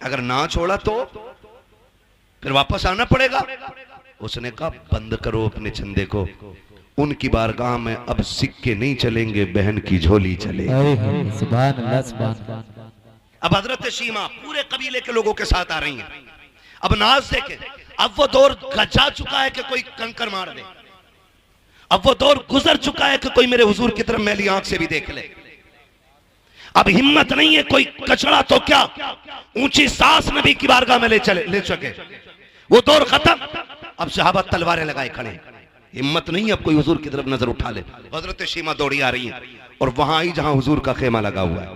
अगर ना छोड़ा तो फिर वापस आना पड़ेगा। उसने कहा बंद करो अपने चंदे को, उनकी बारगाह में अब सिक्के नहीं चलेंगे, बहन की झोली चलेगी। सुभान अल्लाह, सुभान अल्लाह। अब हजरत शीमा पूरे कबीले के लोगों के साथ आ रही हैं। अब नाज देखे, अब वो दौर जा चुका है कि कोई कंकर मार दे, अब वो दौर गुजर चुका है कि कोई मेरे हुजूर की तरफ मैली आंख से भी देख ले। अब हिम्मत नहीं है, कोई कचड़ा तो क्या ऊंची सांस नबी की बारगाह में ले सके। वो दौर खत्म। अब सहाबा तलवारें लगाए खड़े, हिम्मत नहीं अब कोई हुजूर की तरफ नजर उठा ले। हजरत शीमा दौड़ी आ रही है और वहां आई जहां हुजूर का खेमा लगा हुआ है।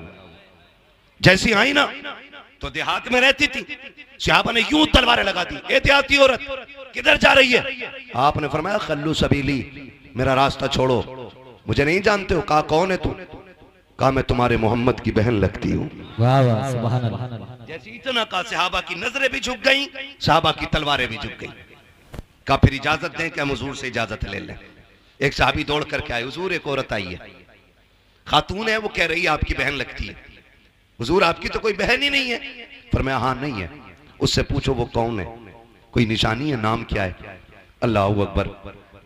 जैसी आई ना तो देहात में रहती थी, सहाबा ने यूं तलवारें लगा दी, ए देहाती औरत किधर जा रही है? आपने फरमाया खल्लू सबीली, मेरा रास्ता छोड़ो, मुझे नहीं जानते हो। कहा कौन है तू? कहा मैं तुम्हारे मोहम्मद की बहन लगती हूँ। वाह वाह, सुभान अल्लाह। जैसे इतना कहा सहाबा की नजरें भी झुक गई, सहाबा की तलवारें भी झुक गई। कहा फिर इजाजत दें कि हम हुजूर से इजाजत ले लें। एक साहबी दौड़ करके आए, हुजूर एक औरत आई है, खातून है, वो कह रही है आपकी बहन लगती है। हुजूर आपकी तो कोई बहन ही नहीं है। फरमाया हाँ नहीं है। उससे पूछो वो कौन है, कोई निशानी है, नाम क्या है? अल्लाह अकबर।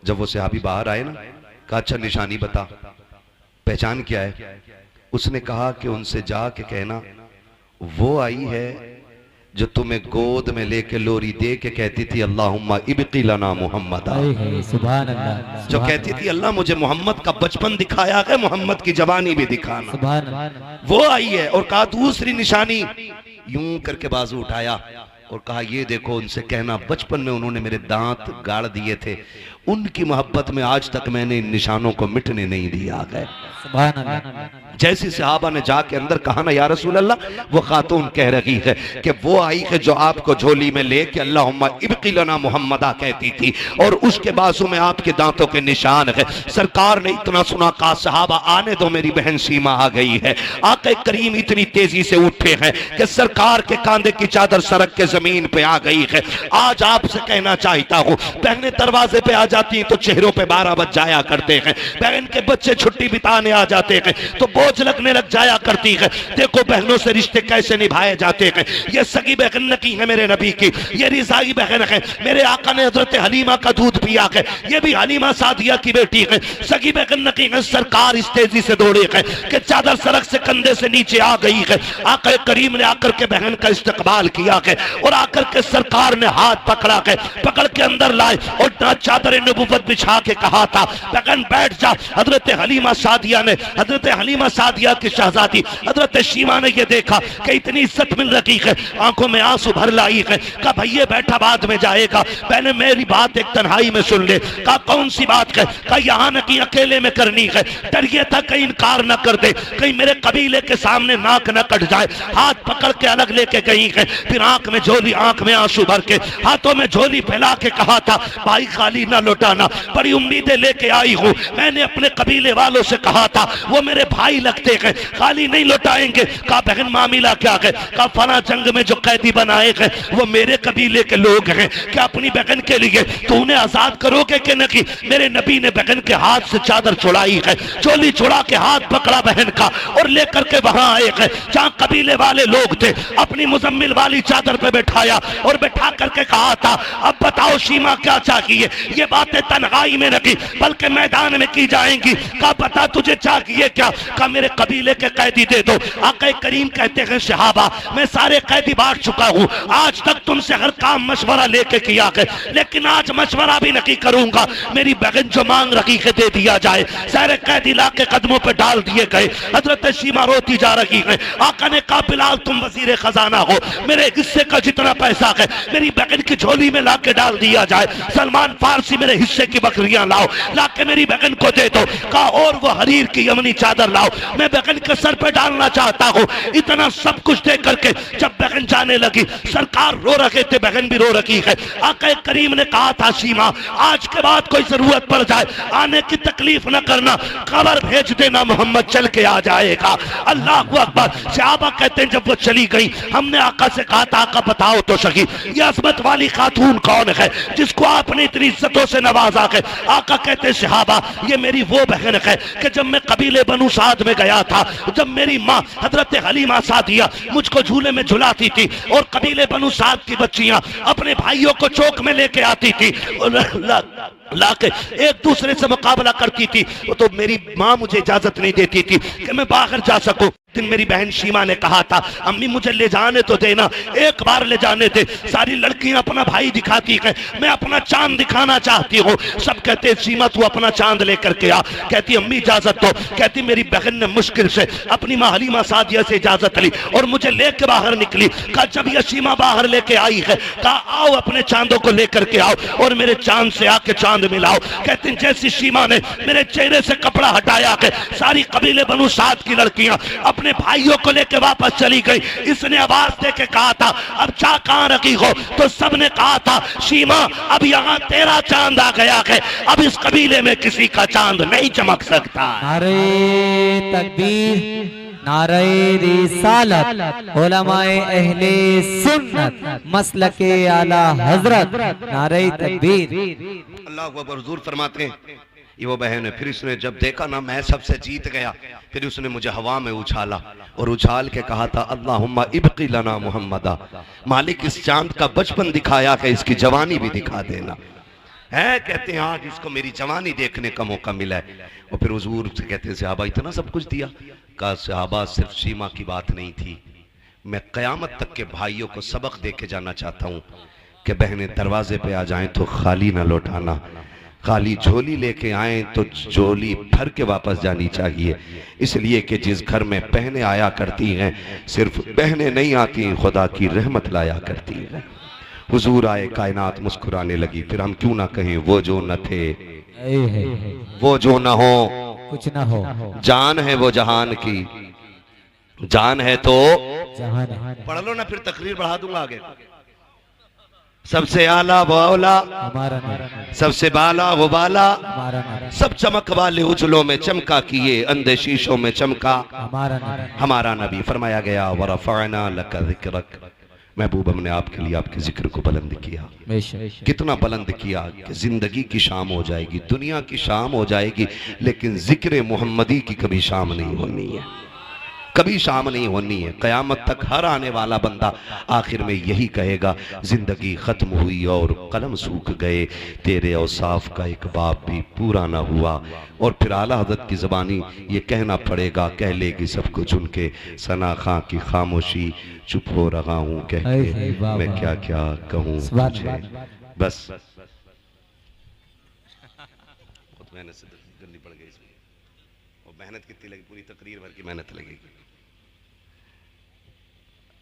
जब वो सहाबी बाहर आए ना, कहा अच्छा निशानी बता, पहचान क्या है? उसने कहा कि उनसे जाके कहना वो आई है जो तुम्हें गोद में लेके लोरी दे के कहती थी अल्लाहुम्मा इब्की लना मोहम्मद, सुभान अल्लाह। जो कहती थी अल्लाह मुझे मोहम्मद का बचपन दिखाया है, मोहम्मद की जवानी भी दिखाना, सुभान अल्लाह। वो आई है। और कहा दूसरी निशानी, यूं करके बाजू उठाया और कहा ये देखो, उनसे कहना बचपन में उन्होंने मेरे दांत गाड़ दिए थे, उनकी मोहब्बत में आज तक मैंने इन निशानों को मिटने नहीं दिया गए। सुभान अल्लाह। जैसी सहाबा ने जाके अंदर कहा ना या रसूल अल्लाह, वो खातून कह रही है कि वो आई है जो आपको झोली में लेके अल्लाहुम्मा इब्की लना मोहम्मदा कहती थी, और उसके बाजू में आपके दांतों के निशान है। सरकार ने इतना सुना, कहा सहाबा आने दो, मेरी बहन सीमा आ गई है। आके करीम इतनी तेजी से उठे हैं कि सरकार के कांधे की चादर सरक के जमीन पे आ गई है। आज आपसे कहना चाहता हूँ, बहनें दरवाजे पे आ जाती हैं तो चेहरों पे 12 बज जाया करते हैं, बहन के बच्चे छुट्टी बिताने आ जाते हैं तो बोझ लगने लग जाया करती है। देखो बहनों से रिश्ते कैसे निभाए जाते हैं। ये सगी बहन नकी है मेरे नबी की, ये रिजाई बहन है, मेरे आका ने हजरत हलीमा का दूध पिया है, ये भी हलीमा सादिया की बेटी है, सगी बहन नकी है। सरकार इस तेजी से दौड़े है कि चादर सड़क से कंधे से नीचे आ गई है। आका करीम ने आकर के बहन का इस्तकबाल किया है और आकर के सरकार ने हाथ पकड़ा है, पकड़ के अंदर लाए और चादर नबुव्वत बिछा के कहा था बहन बैठ जा। हजरत हलीमा सादिया ने, हजरत हलीमा सादिया की शहजादी हजरत शीमा ने ये देखा कि इतनी इज्जत मिल रही है, आंखों में आंसू भर लाई है। कहा भैया बैठा बाद में जाएगा, पहले मेरी बात एक तन्हाई में सुन ले। कहा कौन सी बात है? कहा यहाँ न कि अकेले में करनी है, डर ये था कहीं इनकार न कर दे, कहीं मेरे कबीले के सामने नाक न कट जाए। हाथ पकड़ के अलग लेके गई है, फिर आंख में झोली, आंख में आंसू भर के, हाथों में झोली फैला के कहा था भाई खाली ना लौटाना, बड़ी उम्मीदें लेके आई हूँ। मैंने अपने कबीले वालों से कहा था वो मेरे भाई लगते हैं, खाली नहीं लौटाएंगे। कहा बहन मामला क्या है? कहा फला जंग में जो कैदी बनाए हैं वो मेरे कबीले के लोग हैं, क्या अपनी बहन के लिए तो उन्हें आजाद करोगे कि नहीं? मेरे नबी ने बहन के हाथ से चादर छुड़ाई है, चोली छुड़ा के हाथ पकड़ा बहन का और लेकर के वहां आए हैं जहां कबीले वाले लोग थे। अपनी मुजम्मिल वाली चादर पे बैठाया और बैठा करके कहा था अब बताओ शीमा क्या चाहिए? ये बातें तन्हाई में नहीं बल्कि मैदान में की जाएंगी। कहा बता तुझे चाहिए क्या? कहा मेरे कबीले के कैदी दे दो। आका करीम कहते हैं सहाबा मैं सारे कैदी बांट चुका हूँ, आज तक तुमसे हर काम मशवरा लेके किया है, लेकिन आज मशवरा भी नहीं करूंगा, मेरी बहन जो मांग रही है दे दिया जाए। सारे कैदी ला के कदमों पे डाल दिए गए। हजरत शीमा रोती जा रही है। आका ने कहा बिलाल तुम वजीर खजाना हो, मेरे हिस्से का जितना पैसा है मेरी बहन की झोली में ला के डाल दिया जाए। सलमान फारसी मेरे हिस्से की बकरियां लाओ, ला के मेरी बहन को दे दो। कहा और वो हरीर की यमनी चादर लाओ, मैं बहन के सर पे डालना चाहता हूँ। इतना सब कुछ दे करके जब बहन जाने लगी, सरकार रो रहे थे, बहन भी रो रही है। आका करीम ने कहा था शीमा आज के बाद कोई जरूरत पड़ जाए आने की तकलीफ न करना, खबर भेज देना मोहम्मद चल के आ जाएगा। अल्लाह अकबर। सहाबा कहते हैं जब वो चली गई हमने आका से कहा था आका बताओ तो सही ये अजमत वाली खातून कौन है जिसको आपने इतनी इज्जतों से नवाजा है? आका कहते सहाबा ये मेरी वो बहन है कि जब मैं कबीले बनु साद में गया था, जब मेरी माँ हजरत हलीमा सादिया मुझको झूले में झुलाती थी और कबीले बनु साद की बच्चियां अपने भाइयों को चौक में लेके आती थी लाके एक दूसरे से मुकाबला करती थी, तो मेरी माँ मुझे इजाजत नहीं देती थी कि मैं बाहर जा सकूं। दिन मेरी बहन शीमा ने कहा था अम्मी मुझे ले जाने तो देना, एक बार ले जाने दे। सारी लड़कियां अपना भाई दिखाती है, मैं अपना चांद दिखाना चाहती हूँ। सब कहते शीमा तू अपना चांद लेकर के आ। कहती अम्मी इजाजत दो। कहती मेरी बहन ने मुश्किल से अपनी माँ हलीमा सादिया से इजाजत ली और मुझे लेके बाहर निकली। कहा जब यह शीमा बाहर लेके आई है कहा आओ अपने चांदों को लेकर के आओ और मेरे चांद से आके चांद मिलाओ। कहते हैं जैसी शीमा ने मेरे चेहरे से कपड़ा हटाया है सारी कबीले बनु साद की लड़कियां अपने भाइयों को लेकर वापस चली गई। इसने आवाज दे के कहा था अब चा कहां रखी हो? तो सबने कहा था शीमा अब यहाँ तेरा चांद आ गया है, अब इस कबीले में किसी का चांद नहीं चमक सकता। नारे तकबीर, नारे रिसालत, उलमाए अहले सुन्नत, मसलके आला हजरत, नारे तकबीर। अल्लाह अकबर। हुजूर फरमाते हैं ये वो बहन है। फिर इसने जब देखा ना मैं सबसे जीत गया, फिर उसने मुझे हवा में उछाला और उछाल के कहा था अल्लाहुम्मा इब्की लना मुहम्मदा, मालिक इस चांद का बचपन दिखाया कि इसकी जवानी भी दिखा देना है। कहते हैं आज इसको मेरी जवानी देखने का मौका मिला है। और फिर हुजूर से कहते हैं सहाबा इतना सब कुछ दिया? कहा सहाबा सिर्फ शीमा की बात नहीं थी, मैं कयामत तक के भाइयों को सबक दे के जाना चाहता हूँ कि बहनें दरवाजे पे आ जाएं तो खाली ना लौटाना, खाली झोली लेके आए तो झोली भर के वापस जानी चाहिए। इसलिए कि जिस घर में बहनें आया करती हैं सिर्फ बहनें नहीं आती, खुदा की रहमत लाया करती हैं। हुजूर आए, कायनात मुस्कुराने लगी। फिर हम क्यों ना कहें वो जो न थे, वो जो न हो, कुछ ना हो, जान है वो जहान की, जान है तो जहान। पढ़ लो ना, फिर तकरीर बढ़ा दूंगा आगे। सबसे आला वो औला, हमारा नबी, सबसे बाला वो बाला, हमारा नबी, सब चमक वाले उजलों में चमका किए, अंधे शीशों में चमका हमारा नबी। हमारा नबी। फरमाया गया वरफ़अना लका ज़िक्रक, महबूब हमने आपके लिए आपके जिक्र को बुलंद किया। बेशक कितना बुलंद किया कि जिंदगी की शाम हो जाएगी, दुनिया की शाम हो जाएगी, लेकिन जिक्र मोहम्मदी की कभी शाम नहीं होनी है, कभी शाम नहीं होनी है। कयामत तक हर आने वाला बंदा आखिर में यही कहेगा जिंदगी खत्म हुई और कलम सूख गए, तेरे औसाफ का एक बाब भी पूरा ना हुआ। और फिर आला हज़रत की ज़बानी ये कहना पड़ेगा, कह लेगी सब कुछ उनके, सना खां की खामोशी, चुप हो रहा हूँ कह के मैं क्या क्या कहूँ तुझे। बस बहुत मेहनत से करनी पड़ गई इसमें, और मेहनत कितनी लगी, पूरी तकरीर भर की मेहनत लगेगी।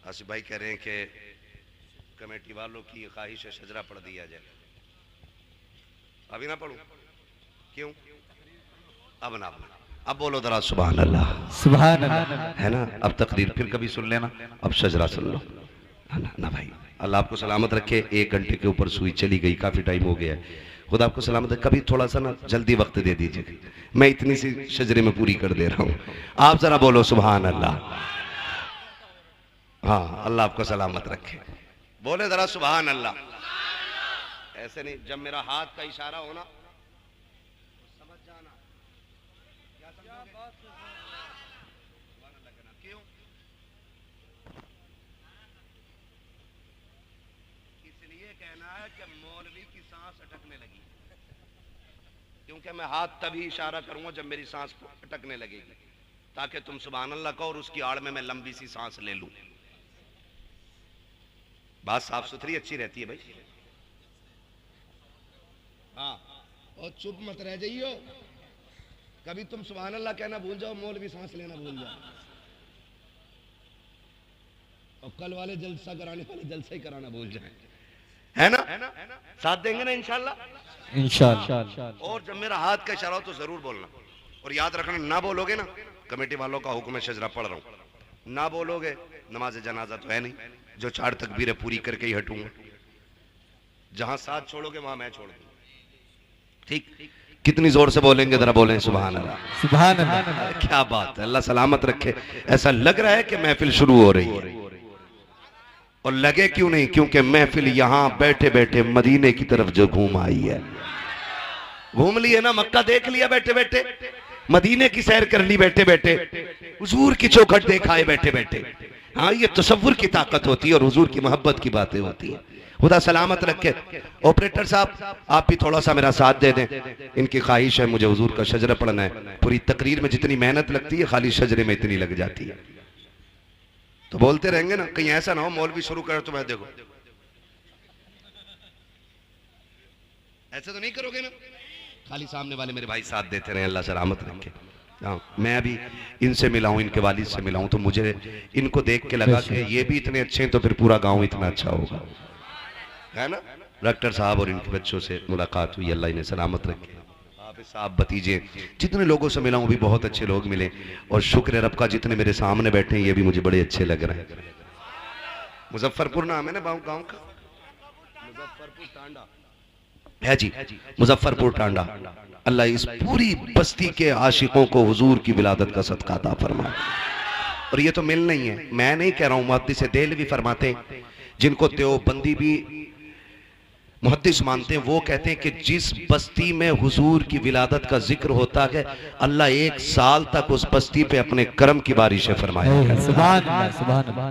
आसिफ भाई कह रहे हैं कि कमेटी वालों की ख्वाहिश है शजरा पढ़ दिया जाए। अभी ना पढ़ूं? क्यों? अब ना, अब बोलो जरा सुभान अल्लाह, सुभान अल्लाह। है ना। अब तकरीर फिर कभी सुन लेना, अब शजरा सुन लो। ना भाई, अल्लाह आपको सलामत रखे। 1 घंटे के ऊपर सुई चली गई, काफी टाइम हो गया है। खुदा आपको सलामत रखे। कभी थोड़ा सा ना जल्दी वक्त दे दीजिए, मैं इतनी सी शजरे में पूरी कर दे रहा हूँ। आप जरा बोलो सुभान अल्लाह। हाँ, अल्लाह आपको सलामत रखे। बोले जरा सुभान अल्लाह। ऐसे नहीं, जब मेरा हाथ का इशारा हो ना समझ जाना। क्या समझोगे? क्यों? इसलिए कहना है कि मौलवी की सांस अटकने लगी, क्योंकि मैं हाथ तभी इशारा करूंगा जब मेरी सांस अटकने लगेगी, ताकि तुम सुभान अल्लाह कहो और उसकी आड़ में मैं लंबी सी सांस ले लूं। बात साफ सुथरी अच्छी रहती है भाई। हाँ, और चुप मत रह जाइयो। कभी तुम सुभान अल्लाह कहना भूल जाओ, मौलवी सांस लेना भूल जाओ, और कल वाले जलसा कराने वाले जलसा ही कराना भूल जाए, है ना? साथ देंगे ना इंशाल्लाह? इंशाअल्लाह। और जब मेरा हाथ का इशारा हो तो जरूर बोलना, और याद रखना, ना बोलोगे ना, कमेटी वालों का हुक्म है, शजरा पढ़ रहा हूं, ना बोलोगे नमाज जनाजा तो है नहीं, जो 4 तकबीरें पूरी करके ही हटूंगा। जहां साथ छोड़ोगे वहां मैं छोड़ दूंगा। ठीक? कितनी जोर से बोलेंगे जरा बोलें सुभान अल्लाह। सुभान अल्लाह। क्या बात है, अल्लाह सलामत रखे। ऐसा लग रहा है कि महफिल शुरू हो रही है, और लगे क्यों नहीं, क्योंकि महफिल यहां बैठे बैठे मदीने की तरफ जो घूम आई है। घूम लिए ना, मक्का देख लिया बैठे बैठे, मदीने की सैर कर ली बैठे बैठे, हुजूर की चौखट देखा है बैठे बैठे। हाँ, ये तसव्वुर की ताकत होती है और हुजूर की मोहब्बत की बातें होती है। खुदा सलामत रखे। ऑपरेटर साहब, आप भी थोड़ा सा मेरा साथ दे दें। इनकी ख्वाहिश है मुझे हुजूर का शजरा पढ़ना है। पूरी तकरीर में जितनी मेहनत लगती है, खाली शजरे में इतनी लग जाती है। तो बोलते रहेंगे ना, कहीं ऐसा ना हो मौलवी शुरू कर तो मैं देखो, ऐसे तो नहीं करोगे ना? खाली सामने वाले मेरे भाई साथ देते रहे, अल्लाह सलामत रखे। हाँ, मैं अभी इनसे मिला हूँ, इनके वालिद से मिला हूँ, तो मुझे इनको देख के लगा कि ये भी इतने अच्छे हैं तो फिर पूरा गांव इतना अच्छा होगा, है ना? डॉक्टर साहब और इनके बच्चों से मुलाकात हुई, अल्लाह इन्हें सलामत रखे। हाफिज साहब, भतीजे, जितने लोगों से मिला हूँ भी बहुत अच्छे लोग मिले, और शुक्र है रब का जितने मेरे सामने बैठे हैं ये भी मुझे बड़े अच्छे लग रहे हैं। मुजफ्फरपुर नाम है ना गाँव का? मुजफ्फरपुर टांडा है जी, मुजफ्फरपुर टांडा। अल्लाह इस पूरी बस्ती के आशिकों को हुजूर की विलादत का सदका अता फरमाए। और ये तो मिल नहीं है, मैं नहीं कह रहा हूँ, मुहद्दिस देहलवी फरमाते हैं, जिनको देवबंदी भी मुहद्दिस मानते हैं, वो कहते हैं कि जिस बस्ती में हुजूर की विलादत का जिक्र होता है, अल्लाह 1 साल तक उस बस्ती पे अपने करम की बारिशें फरमाएगा। सुभान अल्लाह, सुभान अल्लाह।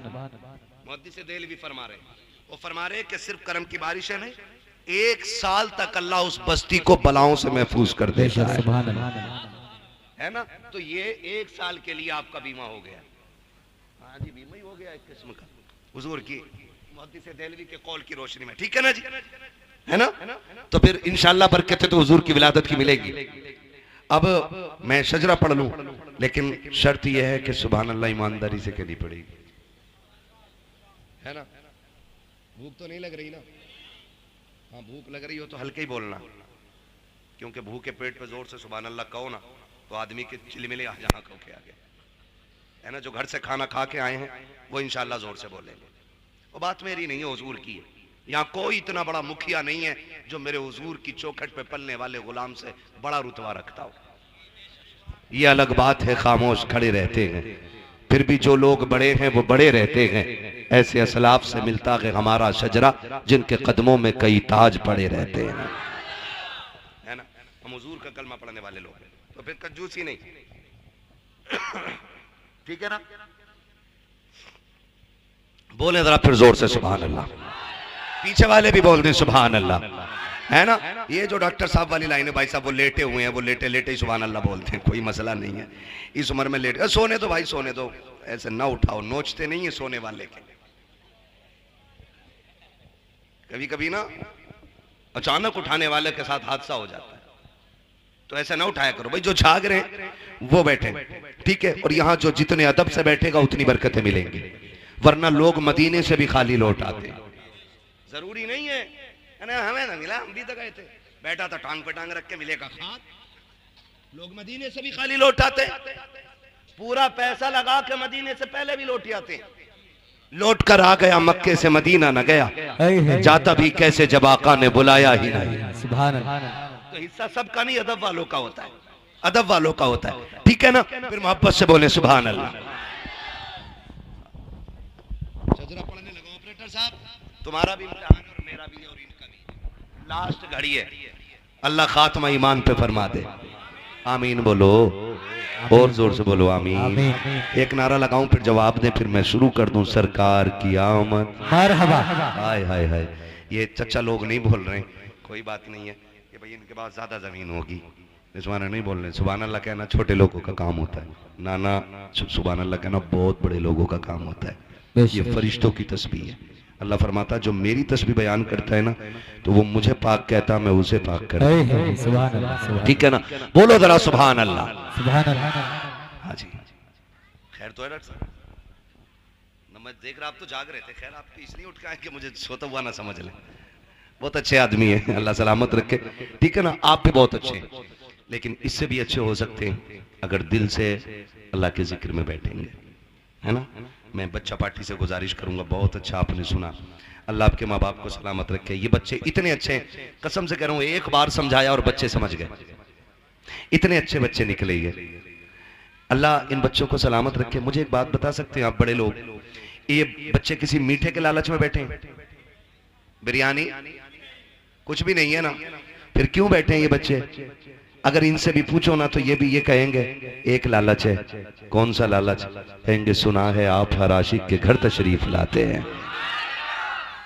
मुहद्दिस देहलवी फरमा रहे हैं, वो फरमा रहे हैं कि सिर्फ करम की बारिशें नहीं, 1 साल तक अल्लाह उस बस्ती को बलाओं से महफूज कर देता है, सुभान अल्लाह। है ना? तो ये 1 साल के लिए आपका बीमा हो गया। हाँ जी, बीमा ही हो गया एक किस्म का, हुजूर की मुहद्दिस देहलवी के कौल की रोशनी में। ठीक है ना जी, है ना? तो फिर इंशाअल्लाह बरकत तो हुजूर की विलादत की मिलेगी। अब मैं शजरा पढ़ लूं, लेकिन शर्त यह है कि सुभान अल्लाह ईमानदारी से कहनी पड़ेगी, है ना? भूख तो नहीं लग रही ना? हाँ, भूख लग रही हो तो हल्के ही बोलना, क्योंकि भूखे पेट पे जोर से सुभान अल्लाह कहो ना तो आदमी के चिलमिले आ जहाँ कहो के आगे, है ना? जो घर से खाना खा के आए हैं वो इंशाअल्लाह जोर से बोलेंगे। वो बात मेरी नहीं है, हुजूर की है। यहाँ कोई इतना बड़ा मुखिया नहीं है जो मेरे हुजूर की चौखट पे पलने वाले गुलाम से बड़ा रुतबा रखता हो। ये अलग बात है, खामोश खड़े रहते हैं, फिर भी जो लोग बड़े हैं वो बड़े रहते हैं। ऐसे असलाफ से मिलता है हमारा शजरा, जिनके कदमों में कई ताज पड़े रहते हैं, है ना? हम हुजूर का कलमा पढ़ने वाले लोग हैं, तो फिर कंजूसी नहीं। ठीक है ना? बोले जरा फिर जोर से सुभान अल्लाह, पीछे वाले भी बोल दें सुभान अल्लाह, है ना? ये जो डॉक्टर साहब वाली लाइन है, भाई साहब वो लेटे हुए हैं, वो लेटे लेटे ही सुभान अल्लाह बोलते हैं, कोई मसला नहीं है। इस उम्र में लेटे, सोने दो भाई, सोने दो, ऐसे ना उठाओ, नोचते नहीं है सोने वाले के। कभी कभी ना अचानक उठाने वाले के साथ हादसा हो जाता है, तो ऐसा ना उठाया करो भाई। जो जाग रहे हैं वो बैठे, ठीक है? और यहाँ जो जितने अदब से बैठेगा उतनी बरकतें मिलेंगी, वरना लोग मदीने से भी खाली लौट आते हैं। जरूरी नहीं है ना, हमें ना मिला, हम भी तो गए थे, बैठा था टांग पे टांग रख के, मिलेगा खाद। लोग मदीने से भी खाली लौट आते, पूरा पैसा लगा के मदीने से पहले भी लौट आते हैं, लौट कर आ गया, मक्के से मदीना न गया, जाता भी कैसे जब आका ने बुलाया ही नहीं। सुभान अल्लाह। तो हिस्सा सबका नहीं, अदब वालों का होता है, अदब वालों का होता है, ठीक है ना। फिर मोहब्बत से बोले सुभान अल्लाह। सजरा पढ़ने लगा ऑपरेटर साहब, तुम्हारा भी इम्तिहान है और मेरा भी और इनका भी, लास्ट घड़ी है, अल्लाह खात्मा ईमान पे फरमा दे। आमीन बोलो, और जोर से बोलो आमीन। एक नारा लगाऊं फिर जवाब दे, फिर मैं शुरू कर दूं। सरकार की आमद मरहबा। हाय हाय हाय। ये चचा लोग नहीं बोल रहे, कोई बात नहीं है कि भाई इनके पास ज्यादा जमीन होगी, सुभान नहीं बोल रहे। सुभान अल्लाह कहना छोटे लोगों का काम होता है, नाना सुभान अल्लाह कहना बहुत बड़े लोगों का काम होता है। ये फरिश्तों की तस्बीह है। अल्लाह फरमाता जो मेरी तस्बीह बयान करता है ना, तो वो मुझे पाक कहता, मैं उसे पाक करता हूं। सुभान अल्लाह। ठीक है ना, बोलो जरा सुभान अल्लाह। सुभान अल्लाह। हाँ जी, खैर तो है डॉक्टर साहब ना, मैं देख रहा आप तो जाग रहे थे, खैर आप इसलिए उठ के आए कि मुझे सोता हुआ ना समझ लें। बहुत अच्छे आदमी है, अल्लाह सलामत रखे, ठीक है ना। आप भी बहुत अच्छे हैं, लेकिन इससे भी अच्छे हो सकते हैं अगर दिल से अल्लाह के जिक्र में बैठेंगे, है ना। मैं बच्चा पार्टी से गुजारिश करूंगा, बहुत अच्छा आपने सुना, अल्लाह आपके माँ बाप को सलामत रखे। ये बच्चे इतने अच्छे हैं, कसम से कह रहा हूं, एक बार समझाया और बच्चे समझ गए, इतने अच्छे बच्चे निकले ये। अल्लाह इन बच्चों को सलामत रखे। मुझे एक बात बता सकते हैं आप बड़े लोग, ये बच्चे किसी मीठे के लालच में बैठे हैं? बिरयानी कुछ भी नहीं है ना, फिर क्यों बैठे हैं ये बच्चे? अगर इनसे भी पूछो ना तो ये भी ये कहेंगे एक लालच है। कौन सा लालच? कहेंगे सुना है आप हर आशिक के घर तशरीफ लाते हैं।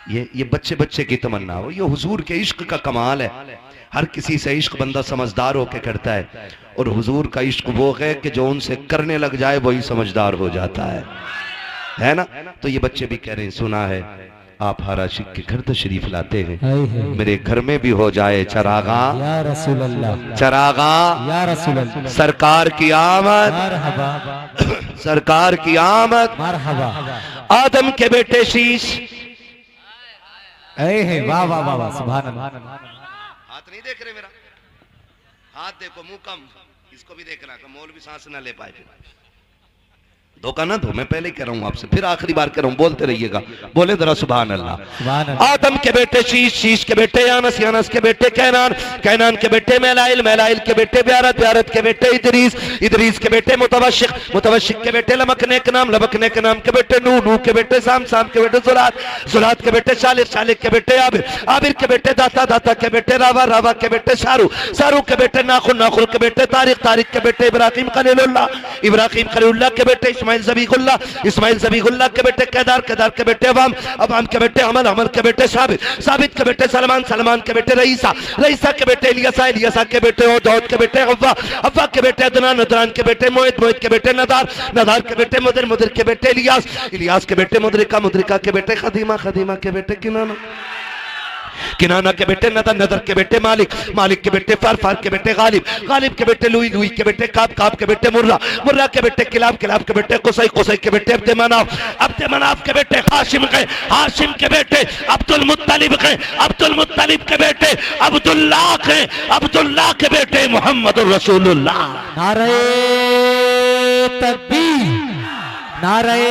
ये बच्चे बच्चे की तमन्ना हो, ये हुजूर के इश्क का कमाल है। हर किसी से इश्क बंदा समझदार होके करता है, और हुजूर का इश्क वो है कि जो उनसे करने लग जाए वही समझदार हो जाता है ना। तो ये बच्चे भी कह रहे हैं सुना है आप हर आशिक के घर तशरीफ लाते हैं, मेरे घर में भी हो जाए चरागा या रसूल अल्लाह, चरागा या रसूल अल्लाह। सरकार की आमद, मरहबा सरकार की आमद। मरहबा। आदम के बेटे शीश, वाह वाह वाह वाह। सुभान अल्लाह। हाथ नहीं देख रहे मेरा, हाथ देखो, मुंह कम, इसको भी देखना कि मौलवी सांस ना ले पाए। धोखा ना दो, मैं पहले कह रहा हूं आपसे, फिर आखिरी बार कह रहा हूं, बोलते रहिएगा, बोले जरा सुभान अल्लाह। सुभान अल्लाह। आदम के बेटे शीश, शीश के बेटे यानस, यानस के बेटे कैनान, कैनान के बेटे मैलाइल, मैलाइल के बेटे ब्यारत, ब्यारत के बेटे इदरीस, इदरीस के बेटे मुतवशिक, मुतवशिक के बेटे लमकने के नाम, लमकने के नाम के बेटे नूह, नूह के बेटे साम, साम के बेटे जुलात, जुलात के बेटे शालिक, शालिक के बेटे आबिर, आबिर के बेटे दाता, दाता के बेटे रावा, रावा के बेटे शारू, शारू के बेटे नाखुन, नाखुन के बेटे तारिक, तारिक के बेटे इब्राहिम खलीलुल्लाह, इब्राहिम खलीलुल्लाह के बेटे इस्माइल ज़बीहुल्लाह, इस्माइल ज़बीहुल्लाह के बेटे केदार, केदार के बेटे अवाम, अवाम के बेटे अमल, अमल के बेटे साबित, साबित के बेटे सलमान, सलमान के बेटे रईसा, रईसा के बेटे इलियासा, इलियासा के बेटे दाऊद के बेटे अव्वा, अव्वा के बेटे अदनान, अदनान के बेटे मोहित, मोहित के बेटे नदार, नदार के बेटे मुदर, मुदर के बेटे इलियास, इलियास के बेटे मुदरिका, मुदरिका के बेटे खदीमा, खदीमा के बेटे किनाना, किनाना के बेटे नदर, नदर के बेटे मालिक, मालिक के बेटे फार, फार के बेटे गालिब, गालिब के बेटे लुई, लुई के बेटे काब, काब के बेटे मुर्रा, मुर्रा के बेटे किलाब, किलाब के बेटे कुसै, कुसै के बेटे अब्द मनाफ, अब्द मनाफ के बेटे हाशिम के, हाशिम के बेटे अब्दुल मुत्तलिब के, अब्दुल मुत्तलिब के बेटे अब्दुल्लाह के, अब्दुल्लाह के बेटे मोहम्मद रसूलुल्लाह। नारे तकबीर, नारे